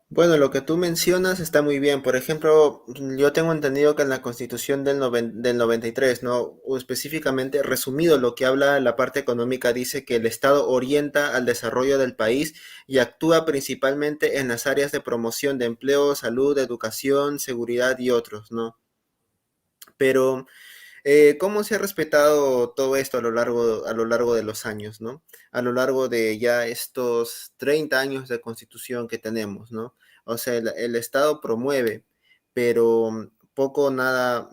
Bueno, lo que tú mencionas está muy bien. Por ejemplo, yo tengo entendido que en la Constitución del 93, ¿no? O específicamente resumido, lo que habla la parte económica dice que el Estado orienta al desarrollo del país y actúa principalmente en las áreas de promoción de empleo, salud, educación, seguridad y otros, ¿no? Pero ¿cómo se ha respetado todo esto a lo largo de los años, ¿no? A lo largo de ya estos 30 años de constitución que tenemos, ¿no? O sea, el Estado promueve, pero poco o nada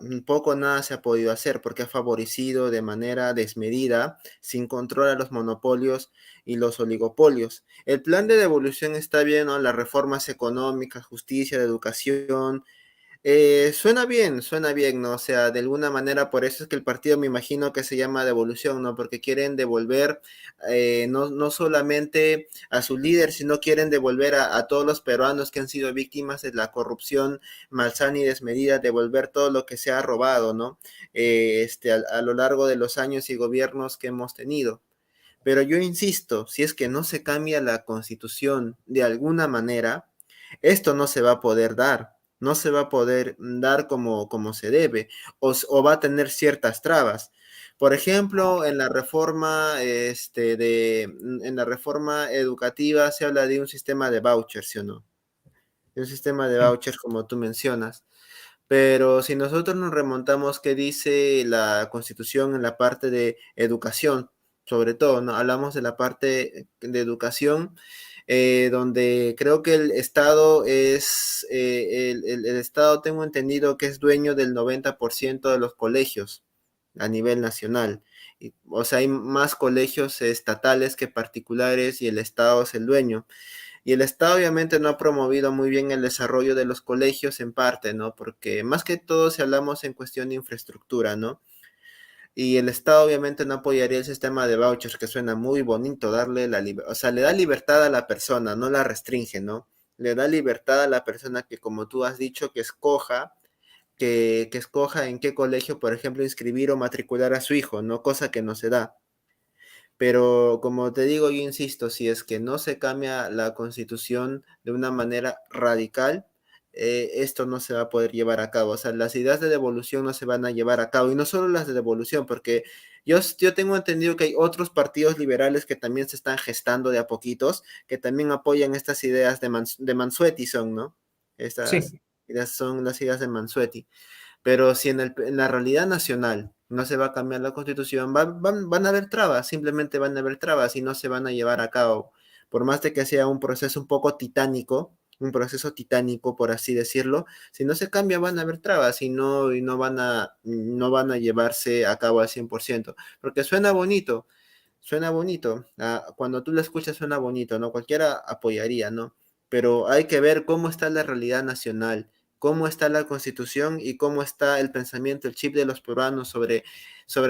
se ha podido hacer porque ha favorecido de manera desmedida, sin control a los monopolios y los oligopolios. El plan de devolución está bien, ¿no? Las reformas económicas, justicia, de educación, suena bien, ¿no? O sea, de alguna manera, por eso es que el partido me imagino que se llama Devolución, ¿no? Porque quieren devolver no solamente a su líder, sino quieren devolver a todos los peruanos que han sido víctimas de la corrupción malsana y desmedida, devolver todo lo que se ha robado, ¿no? A lo largo de los años y gobiernos que hemos tenido. Pero yo insisto, si es que no se cambia la constitución de alguna manera, esto no se va a poder dar, no se va a poder dar como se debe, o va a tener ciertas trabas. Por ejemplo, en la reforma educativa se habla de un sistema de vouchers, ¿sí o no? De un sistema de
Sí.
vouchers como tú mencionas. Pero si nosotros nos remontamos qué dice la Constitución en la parte de educación, sobre todo, ¿no? Hablamos de la parte de educación, donde creo que el Estado el Estado tengo entendido que es dueño del 90% de los colegios a nivel nacional. O sea, hay más colegios estatales que particulares y el Estado es el dueño. Y el Estado obviamente no ha promovido muy bien el desarrollo de los colegios en parte, ¿no? Porque más que todo si hablamos en cuestión de infraestructura, ¿no? Y el Estado obviamente no apoyaría el sistema de vouchers, que suena muy bonito, darle o sea, le da libertad a la persona, no la restringe, ¿no? Le da libertad a la persona que, como tú has dicho, que escoja en qué colegio, por ejemplo, inscribir o matricular a su hijo, ¿no? Cosa que no se da. Pero como te digo, yo insisto, si es que no se cambia la constitución de una manera radical, esto no se va a poder llevar a cabo. O sea, las ideas de devolución no se van a llevar a cabo. Y no solo las de devolución, porque yo tengo entendido que hay otros partidos liberales que también se están gestando de a poquitos, que también apoyan estas ideas de Mansuetti son, ¿no? Estas
Sí.
ideas son las ideas de Mansuetti. Pero si en la realidad nacional no se va a cambiar la constitución, van a haber trabas, simplemente van a haber trabas y no se van a llevar a cabo. Por más de que sea un proceso un poco titánico, un proceso titánico, por así decirlo, si no se cambia van a haber trabas y no van a llevarse a cabo al 100%, porque suena bonito, cuando tú lo escuchas suena bonito, ¿no? Cualquiera apoyaría, ¿no? Pero hay que ver cómo está la realidad nacional, cómo está la constitución y cómo está el pensamiento, el chip de los peruanos sobre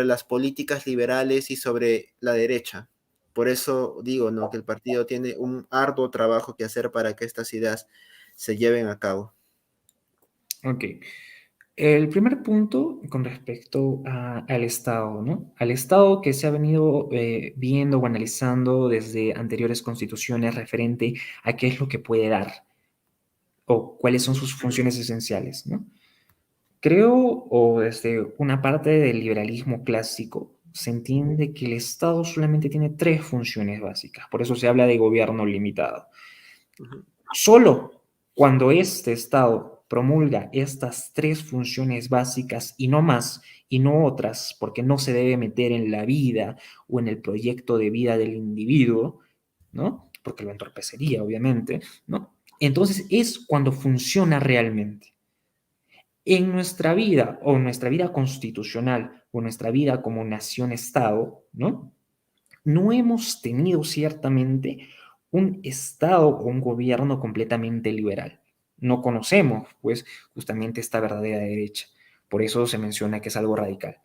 las políticas liberales y sobre la derecha. Por eso digo, ¿no? Que el partido tiene un arduo trabajo que hacer para que estas ideas se lleven a cabo.
Ok. El primer punto con respecto al Estado, ¿no? Al Estado que se ha venido viendo o analizando desde anteriores constituciones referente a qué es lo que puede dar o cuáles son sus funciones esenciales, ¿no? Creo, o desde una parte del liberalismo clásico, se entiende que el Estado solamente tiene tres funciones básicas, por eso se habla de gobierno limitado.
Ujú.
Solo cuando este Estado promulga estas tres funciones básicas y no más, y no otras, porque no se debe meter en la vida o en el proyecto de vida del individuo, ¿no? Porque lo entorpecería, obviamente, ¿no? Entonces es cuando funciona realmente. En nuestra vida o en nuestra vida constitucional o en nuestra vida como nación-estado, ¿no? No hemos tenido ciertamente un Estado o un gobierno completamente liberal. No conocemos, pues, justamente esta verdadera derecha. Por eso se menciona que es algo radical.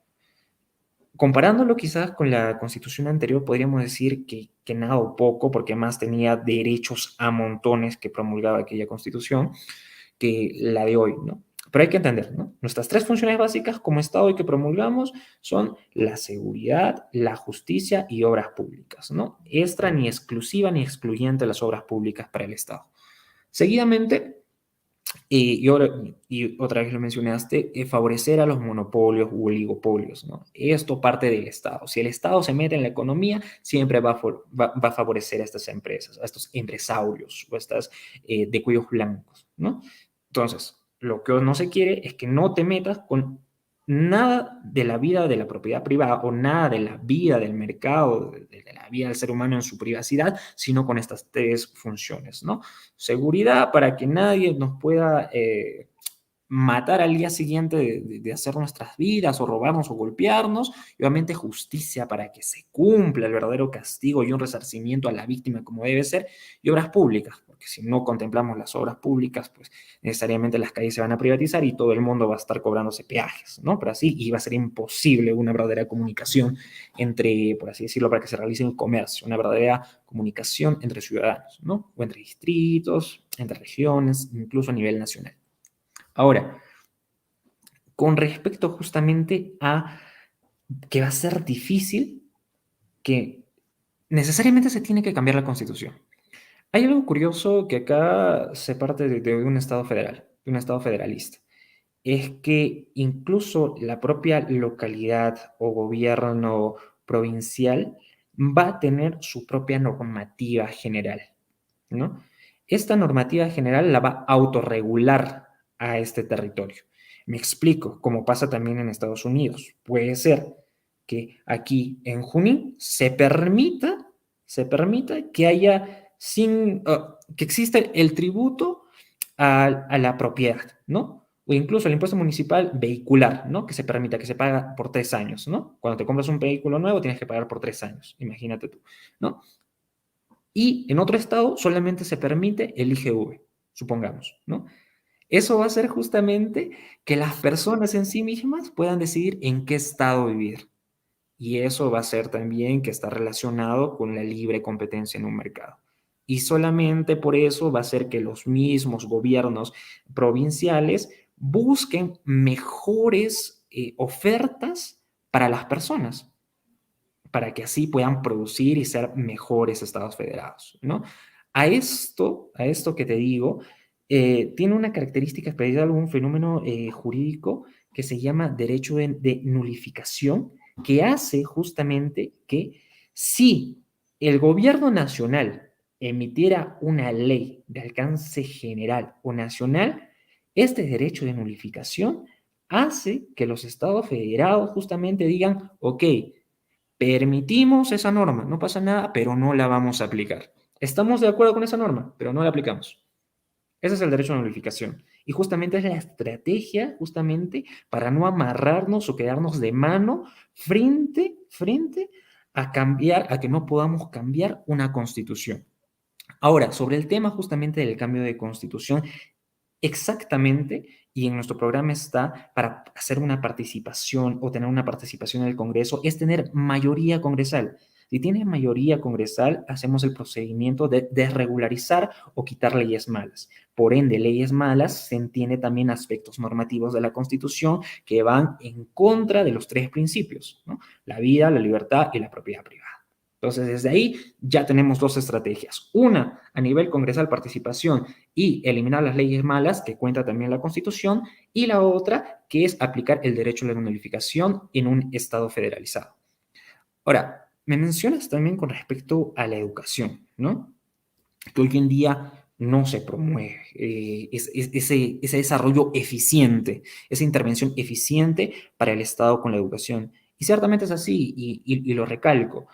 Comparándolo quizás con la constitución anterior, podríamos decir que nada o poco, porque más tenía derechos a montones que promulgaba aquella constitución que la de hoy, ¿no? Pero hay que entender, ¿no? Nuestras tres funciones básicas como Estado y que promulgamos son la seguridad, la justicia y obras públicas, ¿no? Extra ni exclusiva ni excluyente las obras públicas para el Estado. Seguidamente, y otra vez lo mencionaste, favorecer a los monopolios u oligopolios, ¿no? Esto parte del Estado. Si el Estado se mete en la economía, siempre va a favorecer a estas empresas, a estos empresarios o a estas de cuellos blancos, ¿no? Entonces, lo que no se quiere es que no te metas con nada de la vida de la propiedad privada o nada de la vida del mercado, de la vida del ser humano en su privacidad, sino con estas tres funciones, ¿no? Seguridad para que nadie nos pueda matar al día siguiente de hacer nuestras vidas o robarnos o golpearnos, y obviamente justicia para que se cumpla el verdadero castigo y un resarcimiento a la víctima como debe ser, y obras públicas, porque si no contemplamos las obras públicas, pues necesariamente las calles se van a privatizar y todo el mundo va a estar cobrándose peajes, ¿no? Pero así, y va a ser imposible una verdadera comunicación entre, por así decirlo, para que se realice el comercio, una verdadera comunicación entre ciudadanos, ¿no? O entre distritos, entre regiones, incluso a nivel nacional. Ahora, con respecto justamente a que va a ser difícil, que necesariamente se tiene que cambiar la constitución. Hay algo curioso que acá se parte de un Estado federal, de un Estado federalista. Es que incluso la propia localidad o gobierno provincial va a tener su propia normativa general, ¿no? Esta normativa general la va a autorregular a este territorio. Me explico, como pasa también en Estados Unidos. Puede ser que aquí en Junín se permita que haya que exista el tributo a la propiedad, ¿no? O incluso el impuesto municipal vehicular, ¿no? Que se permita, que se paga por 3 años, ¿no? Cuando te compras un vehículo nuevo tienes que pagar por 3 años, imagínate tú, ¿no? Y en otro estado solamente se permite el IGV, supongamos, ¿no? Eso va a hacer justamente que las personas en sí mismas puedan decidir en qué estado vivir. Y eso va a ser también que está relacionado con la libre competencia en un mercado. Y solamente por eso va a ser que los mismos gobiernos provinciales busquen mejores ofertas para las personas, para que así puedan producir y ser mejores estados federados, ¿no? A esto que te digo, tiene una característica especial, un fenómeno jurídico que se llama derecho de nulificación, que hace justamente que si el gobierno nacional emitiera una ley de alcance general o nacional, este derecho de nulificación hace que los estados federados justamente digan, ok, permitimos esa norma, no pasa nada, pero no la vamos a aplicar. Estamos de acuerdo con esa norma, pero no la aplicamos. Ese es el derecho a notificación. Y justamente es la estrategia, justamente, para no amarrarnos o quedarnos de mano frente a cambiar, a que no podamos cambiar una constitución. Ahora, sobre el tema justamente del cambio de constitución, exactamente, y en nuestro programa está para hacer una participación o tener una participación en el Congreso, es tener mayoría congresal. Si tienes mayoría congresal, hacemos el procedimiento de desregularizar o quitar leyes malas. Por ende, leyes malas se entiende también aspectos normativos de la Constitución que van en contra de los tres principios, ¿no? La vida, la libertad y la propiedad privada. Entonces, desde ahí ya tenemos dos estrategias. Una, a nivel congresal, participación y eliminar las leyes malas, que cuenta también la Constitución, y la otra, que es aplicar el derecho a la unificación en un Estado federalizado. Ahora, me mencionas también con respecto a la educación, ¿no? Que hoy en día no se promueve ese desarrollo eficiente, esa intervención eficiente para el Estado con la educación. Y ciertamente es así, y lo recalco,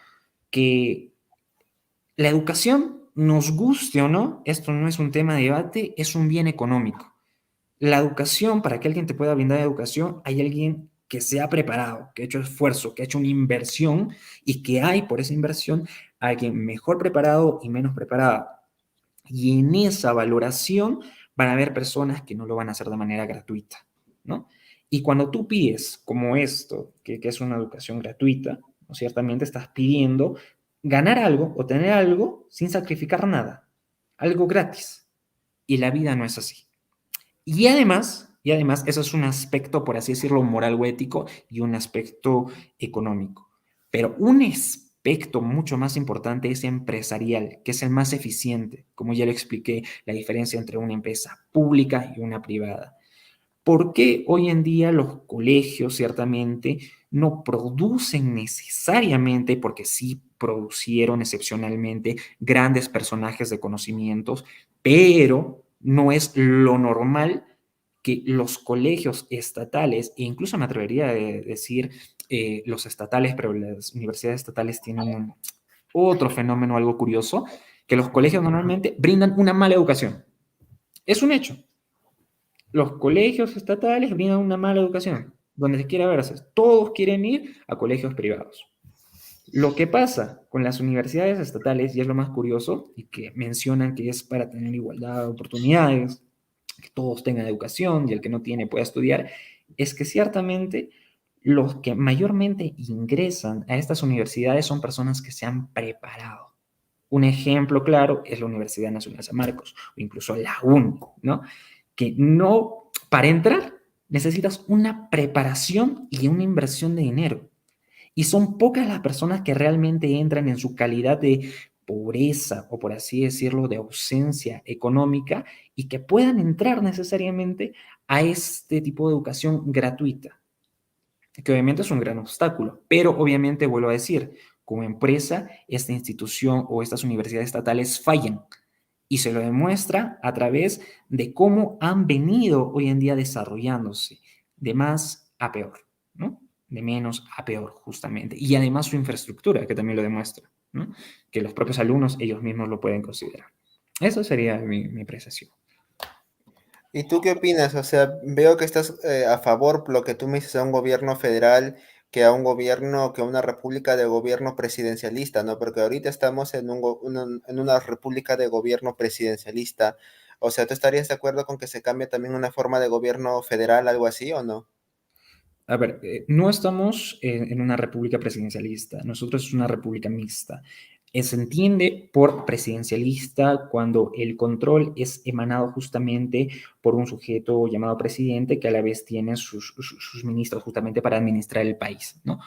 que la educación, nos guste o no, esto no es un tema de debate, es un bien económico. La educación, para que alguien te pueda brindar educación, hay alguien que se ha preparado, que ha hecho esfuerzo, que ha hecho una inversión y que hay por esa inversión alguien mejor preparado y menos preparado. Y en esa valoración van a haber personas que no lo van a hacer de manera gratuita, ¿no? Y cuando tú pides como esto, que es una educación gratuita, ¿no? Ciertamente estás pidiendo ganar algo o tener algo sin sacrificar nada, algo gratis. Y la vida no es así. Y además, eso es un aspecto, por así decirlo, moral o ético y un aspecto económico. Pero un aspecto mucho más importante es empresarial, que es el más eficiente, como ya lo expliqué, la diferencia entre una empresa pública y una privada. ¿Por qué hoy en día los colegios ciertamente no producen necesariamente, porque sí producieron excepcionalmente grandes personajes de conocimientos, pero no es lo normal que los colegios estatales, e incluso me atrevería a decir los estatales, pero las universidades estatales tienen otro fenómeno algo curioso, que los colegios normalmente brindan una mala educación. Es un hecho. Los colegios estatales brindan una mala educación, donde se quiera verse. Todos quieren ir a colegios privados. Lo que pasa con las universidades estatales, y es lo más curioso, y que mencionan que es para tener igualdad de oportunidades, que todos tengan educación y el que no tiene pueda estudiar, es que ciertamente los que mayormente ingresan a estas universidades son personas que se han preparado. Un ejemplo claro es la Universidad Nacional de San Marcos o incluso la UNI, ¿no? Que no, para entrar necesitas una preparación y una inversión de dinero. Y son pocas las personas que realmente entran en su calidad de pobreza o por así decirlo, de ausencia económica y que puedan entrar necesariamente a este tipo de educación gratuita, que obviamente es un gran obstáculo, pero obviamente vuelvo a decir, como empresa, esta institución o estas universidades estatales fallan y se lo demuestra a través de cómo han venido hoy en día desarrollándose de más a peor, ¿no? De menos a peor, justamente. Y además su infraestructura, que también lo demuestra, ¿no? Que los propios alumnos ellos mismos lo pueden considerar. Eso sería mi apreciación.
¿Y tú qué opinas? O sea, veo que estás a favor, lo que tú me dices, a un gobierno federal que a un gobierno, que a una república de gobierno presidencialista, ¿no? Porque ahorita estamos en en una república de gobierno presidencialista. O sea, ¿tú estarías de acuerdo con que se cambie también una forma de gobierno federal, algo así, o no?
A ver, no estamos en una república presidencialista, nosotros es una república mixta. Se entiende por presidencialista cuando el control es emanado justamente por un sujeto llamado presidente que a la vez tiene sus ministros justamente para administrar el país, ¿no?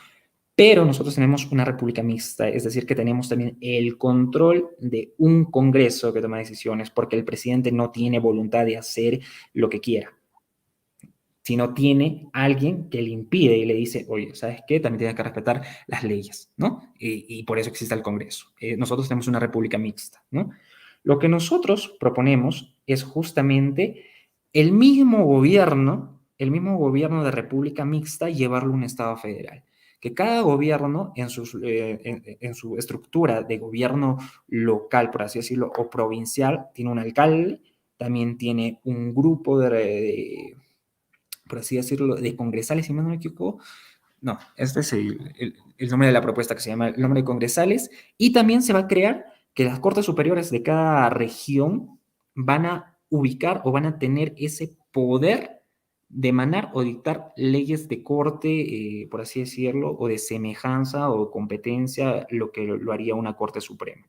Pero nosotros tenemos una república mixta, es decir, que tenemos también el control de un Congreso que toma decisiones porque el presidente no tiene voluntad de hacer lo que quiera, sino tiene alguien que le impide y le dice, oye, ¿sabes qué? También tienes que respetar las leyes, ¿no? Y por eso existe el Congreso. Nosotros tenemos una república mixta, ¿no? Lo que nosotros proponemos es justamente el mismo gobierno de república mixta, llevarlo a un Estado federal. Que cada gobierno en su estructura de gobierno local, por así decirlo, o provincial, tiene un alcalde, también tiene un grupo por así decirlo, de congresales, si no me equivoco. No, este es el nombre de la propuesta que se llama el nombre de congresales. Y también se va a crear que las cortes superiores de cada región van a ubicar o van a tener ese poder de emanar o dictar leyes de corte, por así decirlo, o de semejanza o competencia, lo que lo haría una Corte Suprema.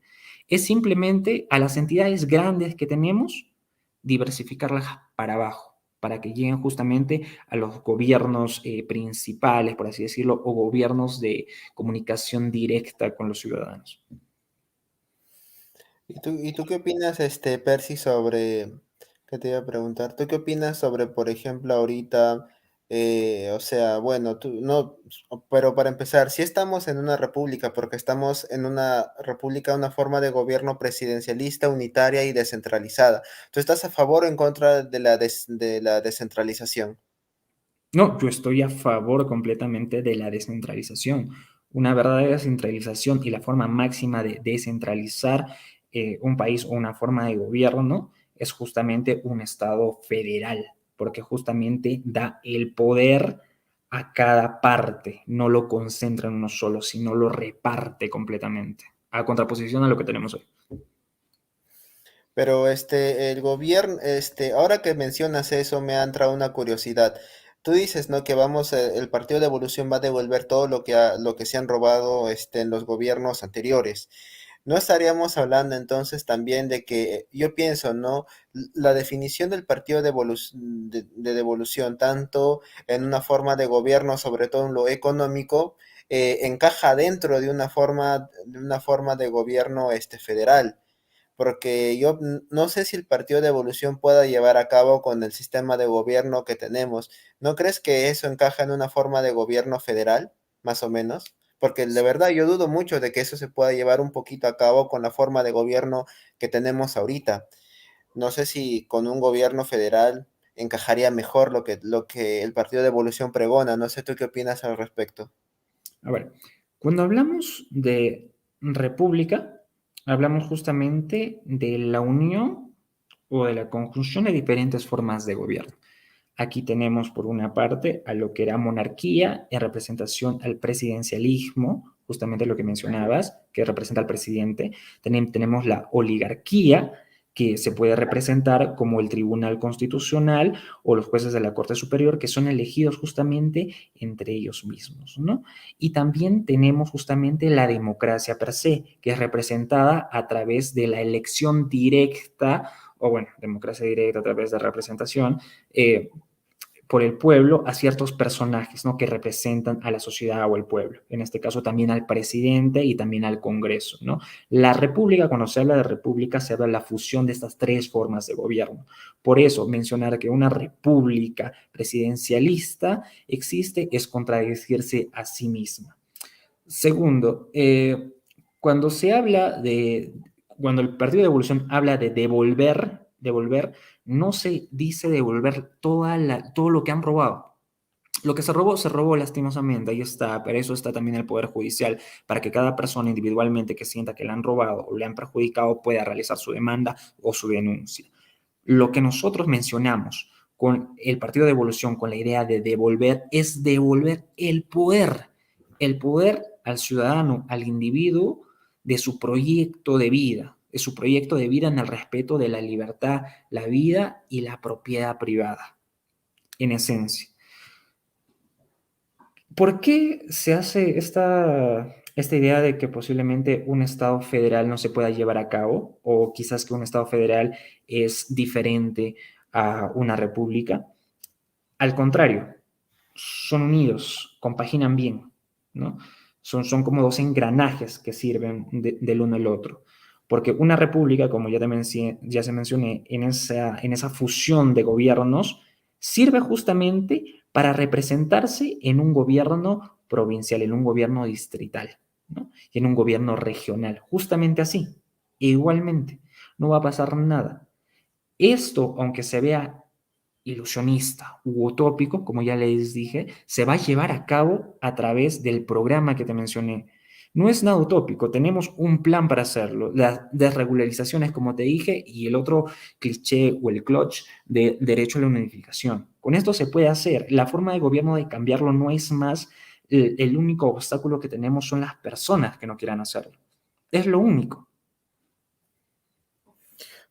Es simplemente a las entidades grandes que tenemos, diversificarlas para abajo para que lleguen justamente a los gobiernos principales, por así decirlo, o gobiernos de comunicación directa con los ciudadanos.
¿Y tú qué opinas, Percy, sobre, qué te iba a preguntar? ¿Tú qué opinas sobre, por ejemplo, ahorita, o sea, bueno, tú no, pero para empezar, si estamos en una república, porque estamos en una república, una forma de gobierno presidencialista, unitaria y descentralizada. ¿Tú estás a favor o en contra de de la descentralización?
No, yo estoy a favor completamente de la descentralización. Una verdadera descentralización y la forma máxima de descentralizar un país o una forma de gobierno es justamente un Estado federal, porque justamente da el poder a cada parte, no lo concentra en uno solo, sino lo reparte completamente, a contraposición a lo que tenemos hoy.
Pero el gobierno, ahora que mencionas eso, me ha entrado una curiosidad. Tú dices, ¿no? Que vamos, el Partido de Evolución va a devolver todo lo que se han robado, en los gobiernos anteriores. ¿No estaríamos hablando entonces también de que, yo pienso, ¿no? La definición del Partido de Devolución, tanto en una forma de gobierno, sobre todo en lo económico, encaja dentro de una forma de gobierno, federal, porque yo no sé si el Partido de Evolución pueda llevar a cabo con el sistema de gobierno que tenemos. ¿No crees que eso encaja en una forma de gobierno federal, más o menos? Porque de verdad yo dudo mucho de que eso se pueda llevar un poquito a cabo con la forma de gobierno que tenemos ahorita. No sé si con un gobierno federal encajaría mejor lo que el Partido de Evolución pregona. No sé tú qué opinas al respecto.
A ver, cuando hablamos de república, hablamos justamente de la unión o de la conjunción de diferentes formas de gobierno. Aquí tenemos por una parte a lo que era monarquía en representación al presidencialismo, justamente lo que mencionabas, que representa al presidente. Tenemos la oligarquía, que se puede representar como el Tribunal Constitucional o los jueces de la Corte Superior, que son elegidos justamente entre ellos mismos, ¿no? Y también tenemos justamente la democracia per se, que es representada a través de la elección directa, o bueno, democracia directa a través de representación, por el pueblo a ciertos personajes, ¿no? Que representan a la sociedad o el pueblo. En este caso también al presidente y también al Congreso, ¿no? La república, cuando se habla de república, se habla de la fusión de estas tres formas de gobierno. Por eso, mencionar que una república presidencialista existe es contradecirse a sí misma. Segundo, cuando el Partido de Evolución habla de devolver, no se dice devolver todo lo que han robado. Lo que se robó lastimosamente, ahí está, pero eso está también el Poder Judicial, para que cada persona individualmente que sienta que le han robado o le han perjudicado pueda realizar su demanda o su denuncia. Lo que nosotros mencionamos con el Partido de Evolución, con la idea de devolver, es devolver el poder al ciudadano, al individuo, de su proyecto de vida en el respeto de la libertad, la vida y la propiedad privada, en esencia. ¿Por qué se hace esta idea de que posiblemente un Estado federal no se pueda llevar a cabo o quizás que un Estado federal es diferente a una república? Al contrario, son unidos, compaginan bien, ¿no? Son como dos engranajes que sirven del uno al otro. Porque una república, como ya se mencioné, en esa fusión de gobiernos, sirve justamente para representarse en un gobierno provincial, en un gobierno distrital, ¿no? Y en un gobierno regional, justamente así. E igualmente, no va a pasar nada. Esto, aunque se vea ilusionista u utópico, como ya les dije, se va a llevar a cabo a través del programa que te mencioné. No es nada utópico, tenemos un plan para hacerlo. Las desregularizaciones, como te dije, y el otro cliché o el clutch de derecho a la unificación. Con esto se puede hacer. La forma de gobierno de cambiarlo no es más, el único obstáculo que tenemos son las personas que no quieran hacerlo. Es lo único.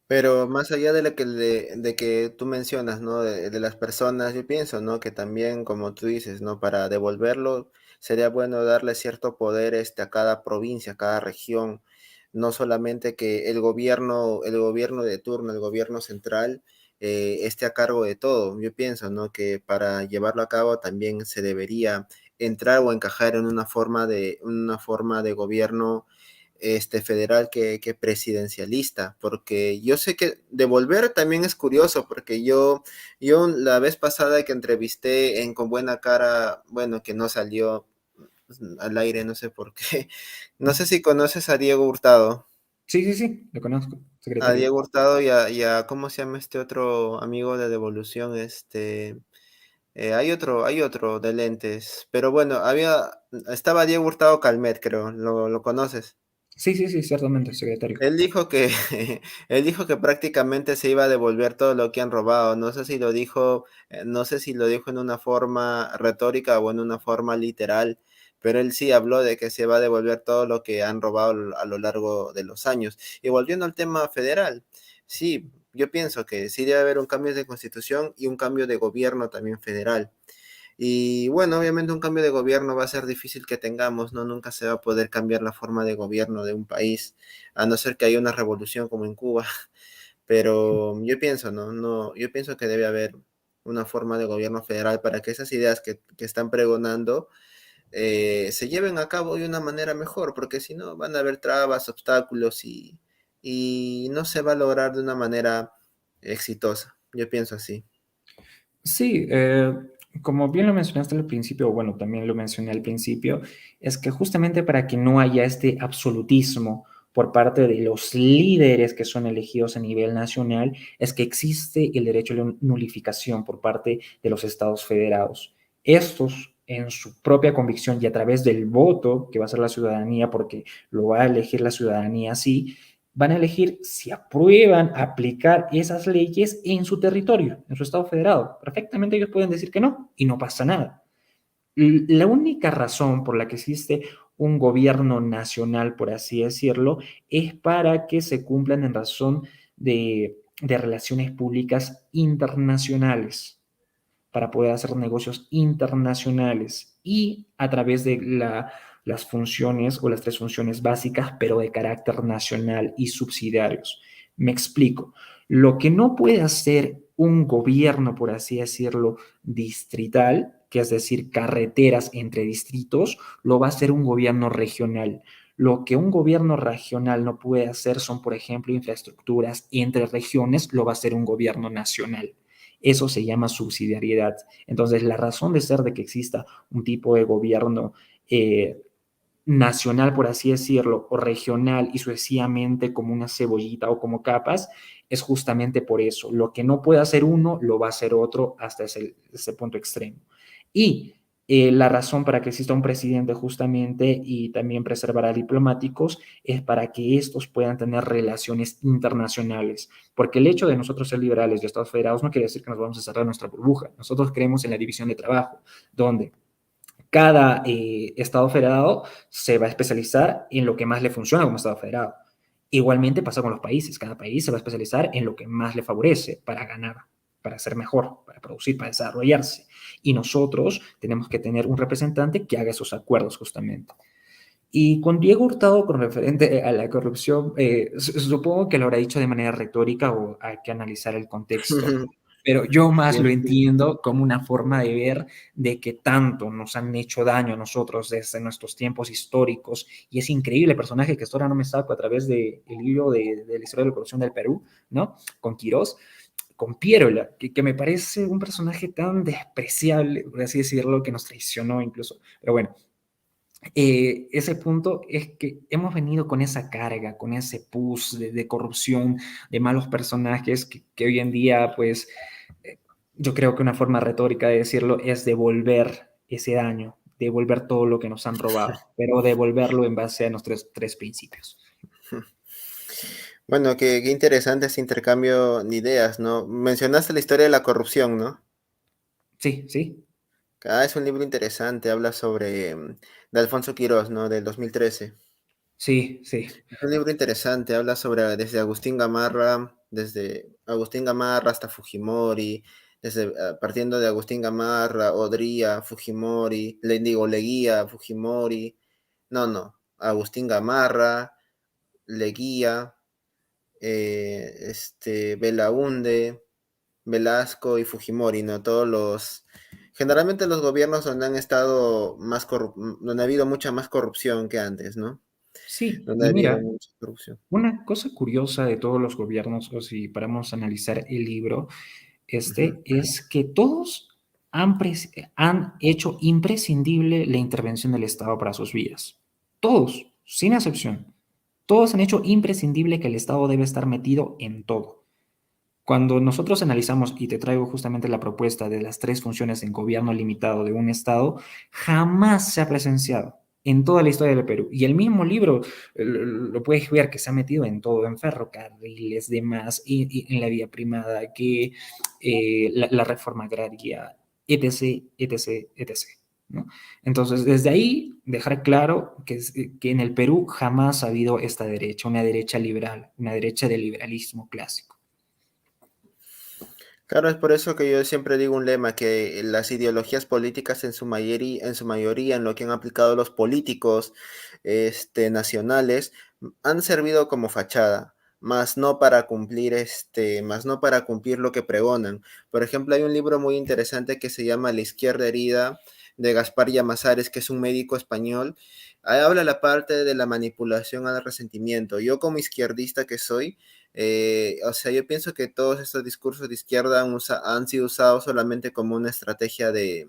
Pero más allá de que tú mencionas, ¿no? De las personas, yo pienso, ¿no? Que también, como tú dices, ¿no? Para devolverlo, sería bueno darle cierto poder, a cada provincia, a cada región. No solamente que el gobierno de turno, el gobierno central, esté a cargo de todo. Yo pienso, ¿no? Que para llevarlo a cabo también se debería entrar o encajar en una forma de gobierno federal que presidencialista, porque yo sé que devolver también es curioso, porque yo la vez pasada que entrevisté en Con Buena Cara, bueno, que no salió al aire, no sé por qué, no sé si conoces a Diego Hurtado.
Sí, sí, sí, lo conozco,
A
secretario.
Diego Hurtado y a, ¿cómo se llama este otro amigo de Devolución? Hay otro de lentes, pero bueno, estaba Diego Hurtado Calmet, creo, ¿lo conoces?
Sí, sí, sí, ciertamente, secretario.
Él dijo que, él dijo que prácticamente se iba a devolver todo lo que han robado. No sé si lo dijo en una forma retórica o en una forma literal, pero él sí habló de que se va a devolver todo lo que han robado a lo largo de los años. Y volviendo al tema federal, sí, yo pienso que sí debe haber un cambio de constitución y un cambio de gobierno también federal. Y bueno, obviamente un cambio de gobierno va a ser difícil que tengamos, ¿no? Nunca se va a poder cambiar la forma de gobierno de un país, a no ser que haya una revolución como en Cuba. Pero yo pienso, ¿no? No, yo pienso que debe haber una forma de gobierno federal para que esas ideas que están pregonando se lleven a cabo de una manera mejor, porque si no van a haber trabas, obstáculos y no se va a lograr de una manera exitosa. Yo pienso así.
Sí, como bien lo mencionaste al principio, bueno, también lo mencioné al principio, es que justamente para que no haya este absolutismo por parte de los líderes que son elegidos a nivel nacional, es que existe el derecho a la nulificación por parte de los estados federados. Estos, en su propia convicción y a través del voto que va a hacer la ciudadanía, porque lo va a elegir la ciudadanía así, van a elegir si aprueban aplicar esas leyes en su territorio, en su estado federado. Perfectamente ellos pueden decir que no y no pasa nada. La única razón por la que existe un gobierno nacional, por así decirlo, es para que se cumplan en razón de relaciones públicas internacionales, para poder hacer negocios internacionales y a través de las funciones o las tres funciones básicas, pero de carácter nacional y subsidiarios. Me explico. Lo que no puede hacer un gobierno, por así decirlo, distrital, que es decir, carreteras entre distritos, lo va a hacer un gobierno regional. Lo que un gobierno regional no puede hacer son, por ejemplo, infraestructuras entre regiones, lo va a hacer un gobierno nacional. Eso se llama subsidiariedad. Entonces, la razón de ser de que exista un tipo de gobierno nacional, por así decirlo, o regional y sucesivamente como una cebollita o como capas, es justamente por eso. Lo que no puede hacer uno, lo va a hacer otro hasta ese punto extremo. Y la razón para que exista un presidente justamente y también preservar a diplomáticos es para que estos puedan tener relaciones internacionales, porque el hecho de nosotros ser liberales y Estados federados no quiere decir que nos vamos a cerrar nuestra burbuja. Nosotros creemos en la división de trabajo, donde cada estado federado se va a especializar en lo que más le funciona como estado federado. Igualmente pasa con los países. Cada país se va a especializar en lo que más le favorece para ganar, para ser mejor, para producir, para desarrollarse. Y nosotros tenemos que tener un representante que haga esos acuerdos justamente. Y con Diego Hurtado, con referente a la corrupción, supongo que lo habrá dicho de manera retórica o hay que analizar el contexto, pero yo más lo
Sí.
entiendo como una forma de ver de que tanto nos han hecho daño a nosotros desde nuestros tiempos históricos. Y es increíble el personaje que hasta ahora no me saco a través del libro de la historia de la corrupción del Perú, ¿no? Con Quirós, con Pierola, que me parece un personaje tan despreciable, por así decirlo, que nos traicionó incluso. Pero bueno, ese punto es que hemos venido con esa carga, con ese pus de corrupción, de malos personajes que hoy en día, pues, eh, yo creo que una forma retórica de decirlo es devolver ese daño, devolver todo lo que nos han robado, pero devolverlo en base a nuestros tres principios.
Bueno, qué interesante ese intercambio de ideas, ¿no? Mencionaste la historia de la corrupción, ¿no?
Sí, sí,
Es un libro interesante, habla sobre de Alfonso Quirós, ¿no? Del 2013.
sí, sí.
Es un libro interesante, habla sobre desde Agustín Gamarra hasta Fujimori, partiendo de Agustín Gamarra, Odría, Fujimori, le digo Leguía, Fujimori, no, Agustín Gamarra, Leguía, Belaúnde. Velasco y Fujimori, ¿no? Generalmente los gobiernos donde han estado donde ha habido mucha más corrupción que antes, ¿no?
Sí,
Donde
y
ha habido
mira,
mucha corrupción.
una cosa curiosa de todos los gobiernos, o si paramos a analizar el libro,
Ujú.
es que todos han hecho imprescindible la intervención del Estado para sus vidas. Todos, sin excepción. Todos han hecho imprescindible que el Estado debe estar metido en todo. Cuando nosotros analizamos, y te traigo justamente la propuesta de las tres funciones en gobierno limitado de un Estado, jamás se ha presenciado en toda la historia del Perú. Y el mismo libro lo puedes ver que se ha metido en todo, en ferrocarriles, demás, y en la vía primada, que la reforma agraria, etc., etc., etc. ¿No? Entonces, desde ahí, dejar claro que en el Perú jamás ha habido esta derecha, una derecha liberal, una derecha del liberalismo clásico.
Claro, es por eso que yo siempre digo un lema, que las ideologías políticas en su mayoría, en lo que han aplicado los políticos nacionales, han servido como fachada, más no para cumplir lo que pregonan. Por ejemplo, hay un libro muy interesante que se llama La izquierda herida, de Gaspar Llamazares, que es un médico español. Ahí habla la parte de la manipulación al resentimiento. Yo como izquierdista que soy, o sea, yo pienso que todos estos discursos de izquierda han sido usados solamente como una estrategia de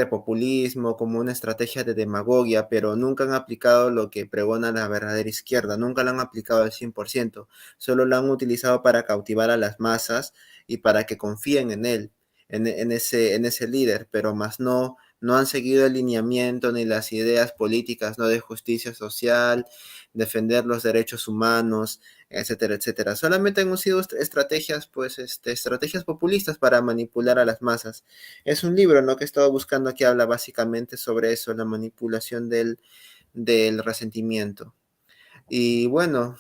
populismo, como una estrategia de demagogia, pero nunca han aplicado lo que pregona la verdadera izquierda, nunca lo han aplicado al 100%, solo lo han utilizado para cautivar a las masas y para que confíen en él, en ese líder, pero más no han seguido el lineamiento ni las ideas políticas, ¿no? De justicia social, defender los derechos humanos, etcétera, etcétera. Solamente han sido estrategias, pues, estrategias populistas para manipular a las masas. Es un libro, ¿no? Que he estado buscando que habla básicamente sobre eso, la manipulación del resentimiento. Y bueno,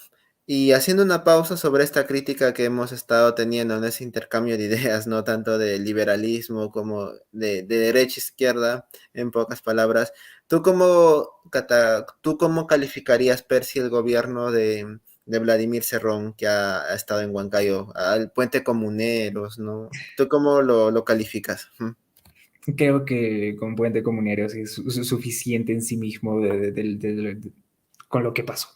y haciendo una pausa sobre esta crítica que hemos estado teniendo en ese intercambio de ideas, no tanto de liberalismo como de derecha-izquierda, en pocas palabras, ¿tú cómo calificarías, Percy, el gobierno de Vladimir Cerrón, que ha estado en Huancayo, al puente Comuneros, ¿no? ¿Tú cómo lo calificas?
Creo que con Puente Comunero sí es suficiente en sí mismo con lo que pasó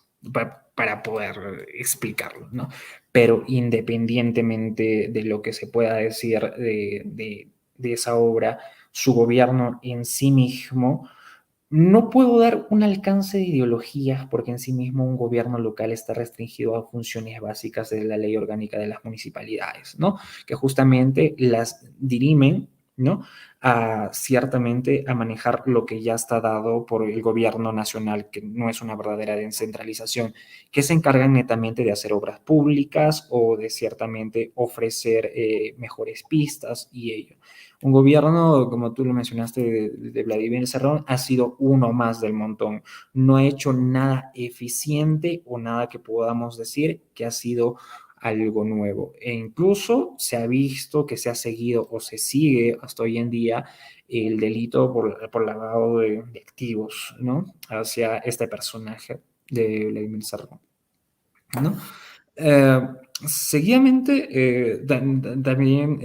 para poder explicarlo, ¿no? Pero independientemente de lo que se pueda decir de esa obra, su gobierno en sí mismo, no puedo dar un alcance de ideologías porque en sí mismo un gobierno local está restringido a funciones básicas de la ley orgánica de las municipalidades, ¿no? Que justamente las dirimen, ¿no? Ciertamente a manejar lo que ya está dado por el gobierno nacional, que no es una verdadera descentralización, que se encargan netamente de hacer obras públicas o de ciertamente ofrecer mejores pistas y ello. Un gobierno, como tú lo mencionaste, de Vladimir Cerrón, ha sido uno más del montón. No ha hecho nada eficiente o nada que podamos decir que ha sido algo nuevo. E incluso se ha visto que se ha seguido o se sigue hasta hoy en día el delito por lavado de activos, ¿no? Hacia este personaje de Vladimir Cerrón, ¿no? Eh, Seguidamente, también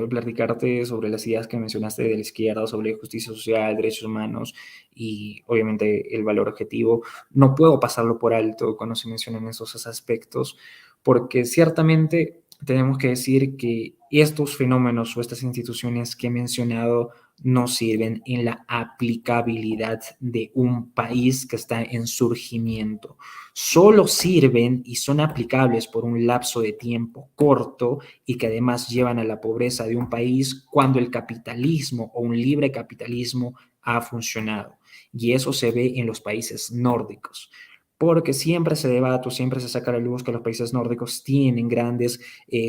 platicarte sobre las ideas que mencionaste de la izquierda, sobre justicia social, derechos humanos y obviamente el valor objetivo. No puedo pasarlo por alto cuando se mencionan esos aspectos, porque ciertamente tenemos que decir que estos fenómenos o estas instituciones que he mencionado no sirven en la aplicabilidad de un país que está en surgimiento, solo sirven y son aplicables por un lapso de tiempo corto y que además llevan a la pobreza de un país cuando el capitalismo o un libre capitalismo ha funcionado. Y eso se ve en los países nórdicos. Porque siempre se debate o siempre se saca a la luz que los países nórdicos tienen grandes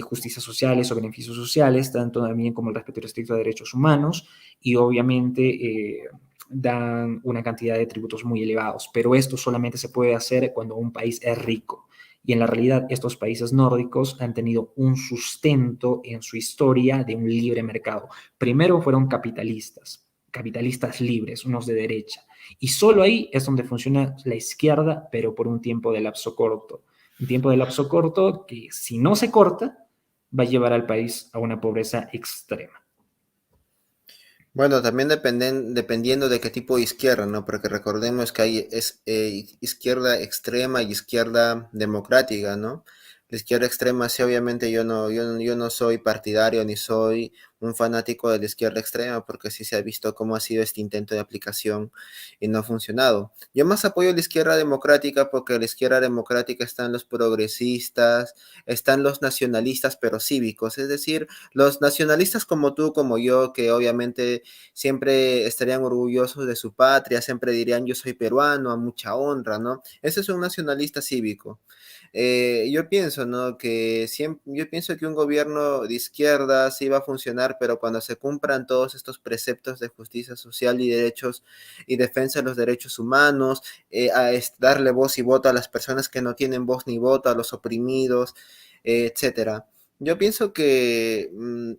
justicias sociales o beneficios sociales, tanto también como el respeto estricto de derechos humanos, y obviamente dan una cantidad de tributos muy elevados, pero esto solamente se puede hacer cuando un país es rico. Y en la realidad estos países nórdicos han tenido un sustento en su historia de un libre mercado. Primero fueron capitalistas, capitalistas libres, unos de derecha. Y solo ahí es donde funciona la izquierda, pero por un tiempo de lapso corto. Un tiempo de lapso corto que si no se corta, va a llevar al país a una pobreza extrema.
Bueno, también dependiendo de qué tipo de izquierda, ¿no? Porque recordemos que hay izquierda extrema y izquierda democrática, ¿no? La izquierda extrema, sí, obviamente yo no soy partidario ni soy un fanático de la izquierda extrema, porque sí se ha visto cómo ha sido este intento de aplicación y no ha funcionado. Yo más apoyo la izquierda democrática porque la izquierda democrática están los progresistas, están los nacionalistas, pero cívicos, es decir, los nacionalistas como tú, como yo, que obviamente siempre estarían orgullosos de su patria, siempre dirían yo soy peruano, a mucha honra, ¿no? Ese es un nacionalista cívico. Yo pienso, ¿no? Yo pienso que un gobierno de izquierda sí va a funcionar, pero cuando se cumplan todos estos preceptos de justicia social y derechos y defensa de los derechos humanos, darle voz y voto a las personas que no tienen voz ni voto, a los oprimidos, etcétera. Yo pienso que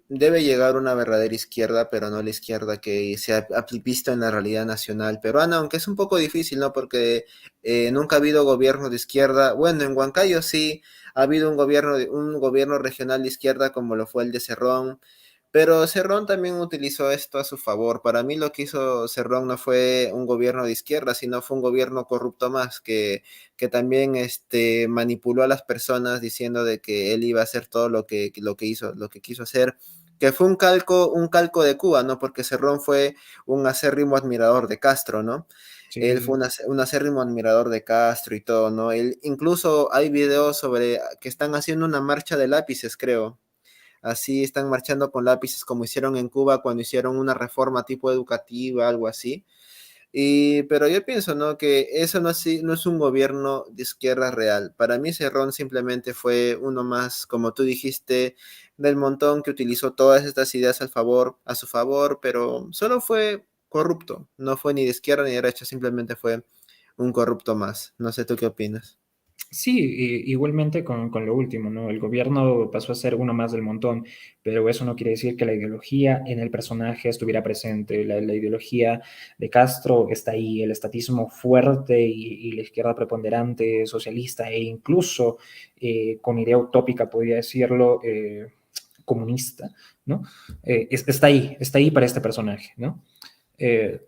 debe llegar una verdadera izquierda, pero no la izquierda que se ha visto en la realidad nacional peruana, aunque es un poco difícil, ¿no? Porque nunca ha habido gobierno de izquierda. Bueno, en Huancayo sí ha habido un gobierno regional de izquierda como lo fue el de Cerrón, pero Cerrón también utilizó esto a su favor. Para mí lo que hizo Cerrón no fue un gobierno de izquierda, sino fue un gobierno corrupto más que también manipuló a las personas diciendo de que él iba a hacer todo lo que quiso hacer, que fue un calco de Cuba, ¿no? Porque Cerrón fue un acérrimo admirador de Castro, ¿no? Él fue
Sí,
un acérrimo admirador de Castro y todo, ¿no? Incluso hay videos sobre que están haciendo una marcha de lápices, creo. Así están marchando con lápices como hicieron en Cuba cuando hicieron una reforma tipo educativa, algo así. Pero yo pienso, ¿no? Que eso no es un gobierno de izquierda real. Para mí Cerrón simplemente fue uno más, como tú dijiste, del montón que utilizó todas estas ideas a su favor, pero solo fue corrupto. No fue ni de izquierda ni de derecha, simplemente fue un corrupto más. No sé tú qué opinas.
sí, igualmente con lo último, ¿no? El gobierno pasó a ser uno más del montón, pero eso no quiere decir que la ideología en el personaje estuviera presente. La ideología de Castro está ahí, el estatismo fuerte y la izquierda preponderante, socialista e incluso con idea utópica, podría decirlo, comunista, ¿no? Está ahí para este personaje, ¿no? Eh,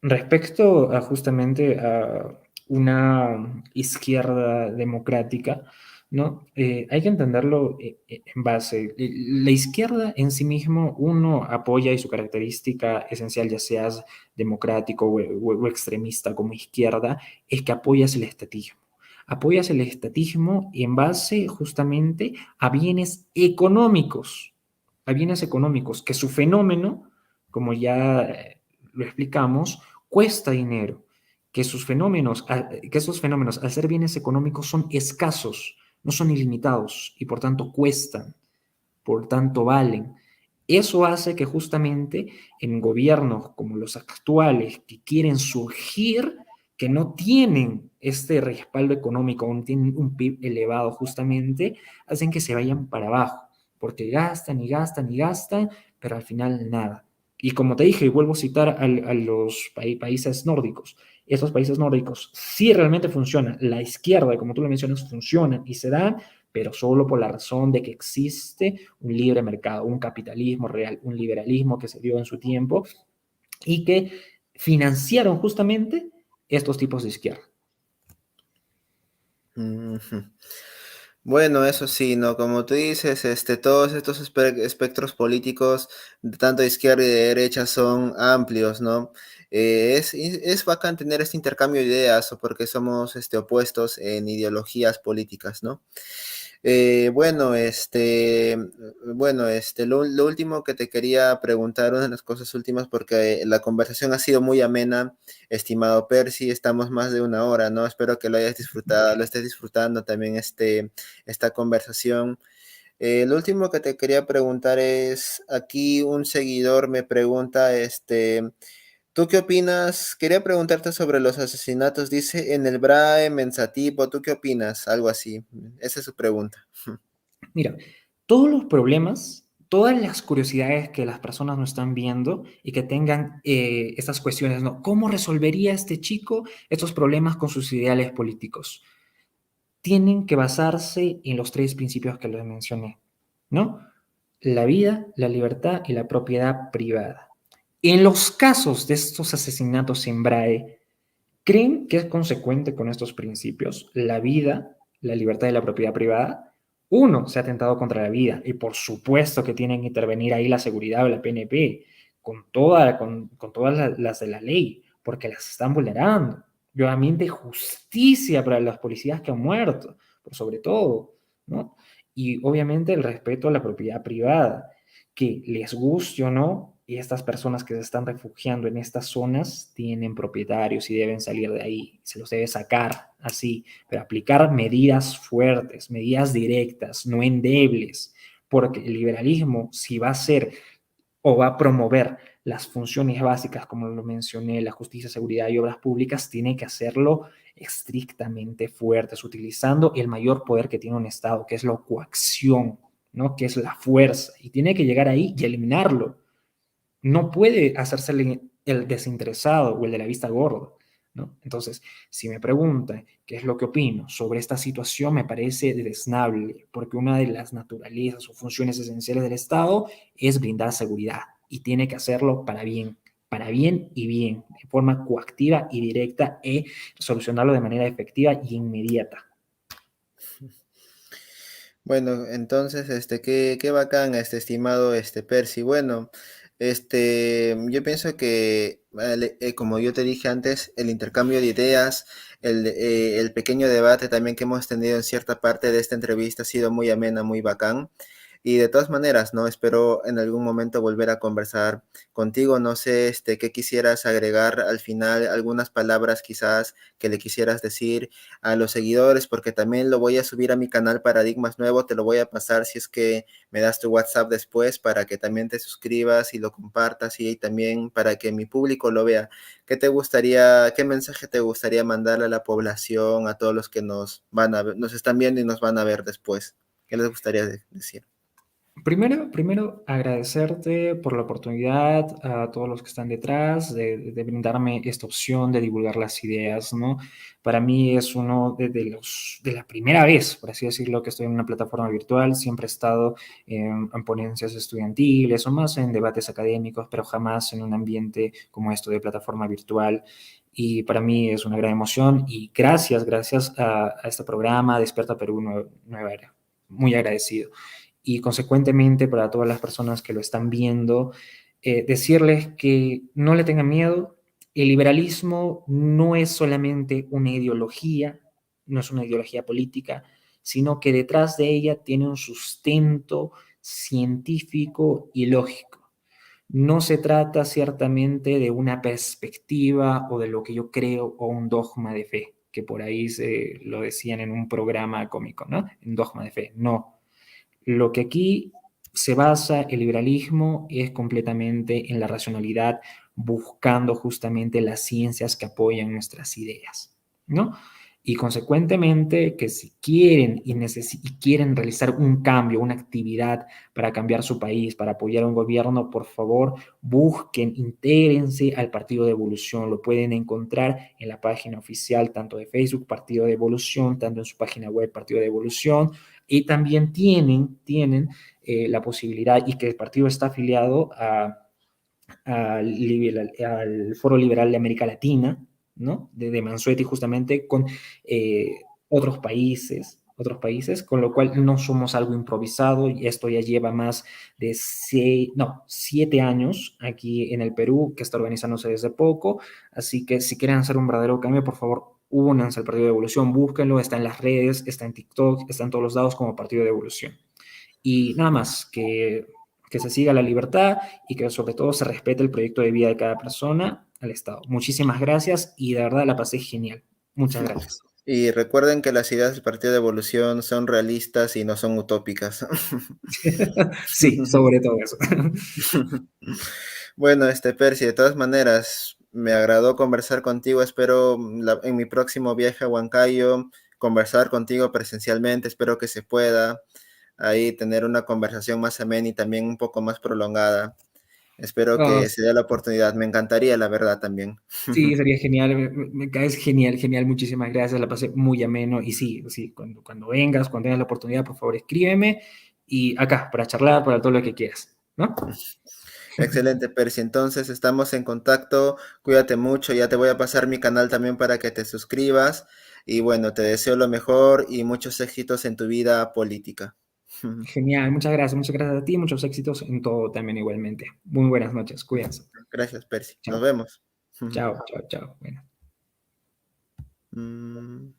Respecto a justamente a una izquierda democrática, ¿no? Hay que entenderlo en base. La izquierda en sí mismo, uno apoya y su característica esencial, ya seas democrático o extremista como izquierda, es que apoyas el estatismo. Apoyas el estatismo en base justamente a bienes económicos, que su fenómeno, como ya lo explicamos, cuesta dinero, que esos fenómenos, al ser bienes económicos, son escasos, no son ilimitados y por tanto cuestan, por tanto valen. Eso hace que justamente en gobiernos como los actuales que quieren surgir, que no tienen este respaldo económico, no tienen un PIB elevado justamente, hacen que se vayan para abajo, porque gastan y gastan y gastan, pero al final nada. Y como te dije, y vuelvo a citar a los países nórdicos, esos países nórdicos sí realmente funcionan, la izquierda, como tú lo mencionas, funciona y se da, pero solo por la razón de que existe un libre mercado, un capitalismo real, un liberalismo que se dio en su tiempo y que financiaron justamente estos tipos de izquierda.
Ujú. Bueno, eso sí, ¿no? Como tú dices, todos estos espectros políticos, tanto de izquierda y de derecha, son amplios, ¿no? Es bacán tener este intercambio de ideas, o porque somos opuestos en ideologías políticas, ¿no? Bueno, lo último que te quería preguntar, una de las cosas últimas, porque la conversación ha sido muy amena, estimado Percy, estamos más de una hora, ¿no? Espero que lo hayas disfrutado, lo estés disfrutando también esta conversación. Lo último que te quería preguntar es, aquí un seguidor me pregunta, ¿tú qué opinas? Quería preguntarte sobre los asesinatos, dice en el BRAE, Mensatipo, ¿tú qué opinas? Algo así, esa es su pregunta.
Mira, todos los problemas, todas las curiosidades que las personas no están viendo y que tengan estas cuestiones, ¿no? ¿Cómo resolvería este chico estos problemas con sus ideales políticos? Tienen que basarse en los tres principios que les mencioné. ¿no? La vida, la libertad y la propiedad privada. En los casos de estos asesinatos en Brahe, ¿creen que es consecuente con estos principios? La vida, la libertad y la propiedad privada. Uno, se ha atentado contra la vida y por supuesto que tienen que intervenir ahí la seguridad o la PNP con todas las de la ley, porque las están vulnerando. Y obviamente justicia para los policías que han muerto, por sobre todo, ¿no? Y obviamente el respeto a la propiedad privada, que les guste o no, estas personas que se están refugiando en estas zonas tienen propietarios y deben salir de ahí, se los debe sacar así, pero aplicar medidas fuertes, medidas directas, no endebles, porque el liberalismo, si va a ser o va a promover las funciones básicas, como lo mencioné, la justicia, seguridad y obras públicas, tiene que hacerlo estrictamente fuertes, utilizando el mayor poder que tiene un Estado, que es la coacción, ¿no? Que es la fuerza, y tiene que llegar ahí y eliminarlo. No puede hacerse el desinteresado o el de la vista gorda, ¿no? Entonces, si me preguntan qué es lo que opino sobre esta situación, me parece desnable, porque una de las naturalezas o funciones esenciales del Estado es brindar seguridad y tiene que hacerlo para bien y bien, de forma coactiva y directa y solucionarlo de manera efectiva y inmediata.
Bueno, entonces, qué bacán, estimado, Percy. Bueno, yo pienso que, vale, como yo te dije antes, el intercambio de ideas, el pequeño debate también que hemos tenido en cierta parte de esta entrevista ha sido muy amena, muy bacán. Y de todas maneras, ¿no? Espero en algún momento volver a conversar contigo. No sé, qué quisieras agregar al final, algunas palabras quizás que le quisieras decir a los seguidores, porque también lo voy a subir a mi canal Paradigmas Nuevo, te lo voy a pasar si es que me das tu WhatsApp después para que también te suscribas y lo compartas y también para que mi público lo vea. Qué mensaje te gustaría mandarle a la población, a todos los que nos están viendo y nos van a ver después? ¿Qué les gustaría decir?
Primero, agradecerte por la oportunidad a todos los que están detrás de brindarme esta opción de divulgar las ideas, ¿no? Para mí es uno de la primera vez, por así decirlo, que estoy en una plataforma virtual. Siempre he estado en ponencias estudiantiles o más en debates académicos, pero jamás en un ambiente como esto de plataforma virtual. Y para mí es una gran emoción y gracias a este programa Despierta Perú Nueva Era. Muy agradecido y consecuentemente para todas las personas que lo están viendo, decirles que no le tengan miedo. El liberalismo no es solamente una ideología, no es una ideología política, sino que detrás de ella tiene un sustento científico y lógico. No se trata ciertamente de una perspectiva o de lo que yo creo o un dogma de fe, que por ahí se lo decían en un programa cómico, ¿no? Un dogma de fe. No, lo que aquí se basa el liberalismo es completamente en la racionalidad, buscando justamente las ciencias que apoyan nuestras ideas, ¿no? Y consecuentemente que si quieren y quieren realizar un cambio, una actividad para cambiar su país, para apoyar a un gobierno, por favor, busquen, intégrense al Partido de Evolución. Lo pueden encontrar en la página oficial tanto de Facebook, Partido de Evolución, tanto en su página web, Partido de Evolución, y también tienen la posibilidad y que el partido está afiliado al Foro Liberal de América Latina, ¿no? De Mansueti justamente con otros países, con lo cual no somos algo improvisado y esto ya lleva más de 7 años aquí en el Perú, que está organizándose desde poco, así que si quieren hacer un verdadero cambio, por favor, únanse al Partido de Evolución, búsquenlo, está en las redes, está en TikTok, está en todos los lados como Partido de Evolución. Y nada más, que se siga la libertad y que sobre todo se respete el proyecto de vida de cada persona al Estado. Muchísimas gracias y de verdad la pasé genial. Muchas gracias.
Y recuerden que las ideas del Partido de Evolución son realistas y no son utópicas.
Sí, sobre todo eso.
Bueno, Percy, de todas maneras, me agradó conversar contigo. Espero en mi próximo viaje a Huancayo conversar contigo presencialmente. Espero que se pueda ahí tener una conversación más amena y también un poco más prolongada. Espero
Oh,
que se dé la oportunidad. Me encantaría, la verdad, también.
sí, sería genial, me caes genial, genial, muchísimas gracias, la pasé muy ameno y sí, sí, cuando vengas, cuando tengas la oportunidad, por favor escríbeme y acá, para charlar, para todo lo que quieras, ¿no?
Excelente, Percy. Entonces estamos en contacto. Cuídate mucho. Ya te voy a pasar mi canal también para que te suscribas. Y bueno, te deseo lo mejor y muchos éxitos en tu vida política.
Genial, muchas gracias a ti, muchos éxitos en todo también igualmente. Muy buenas noches, cuídense.
Gracias, Percy. Nos
Chao,
vemos.
chao, chao, chao. Bueno.
Mm.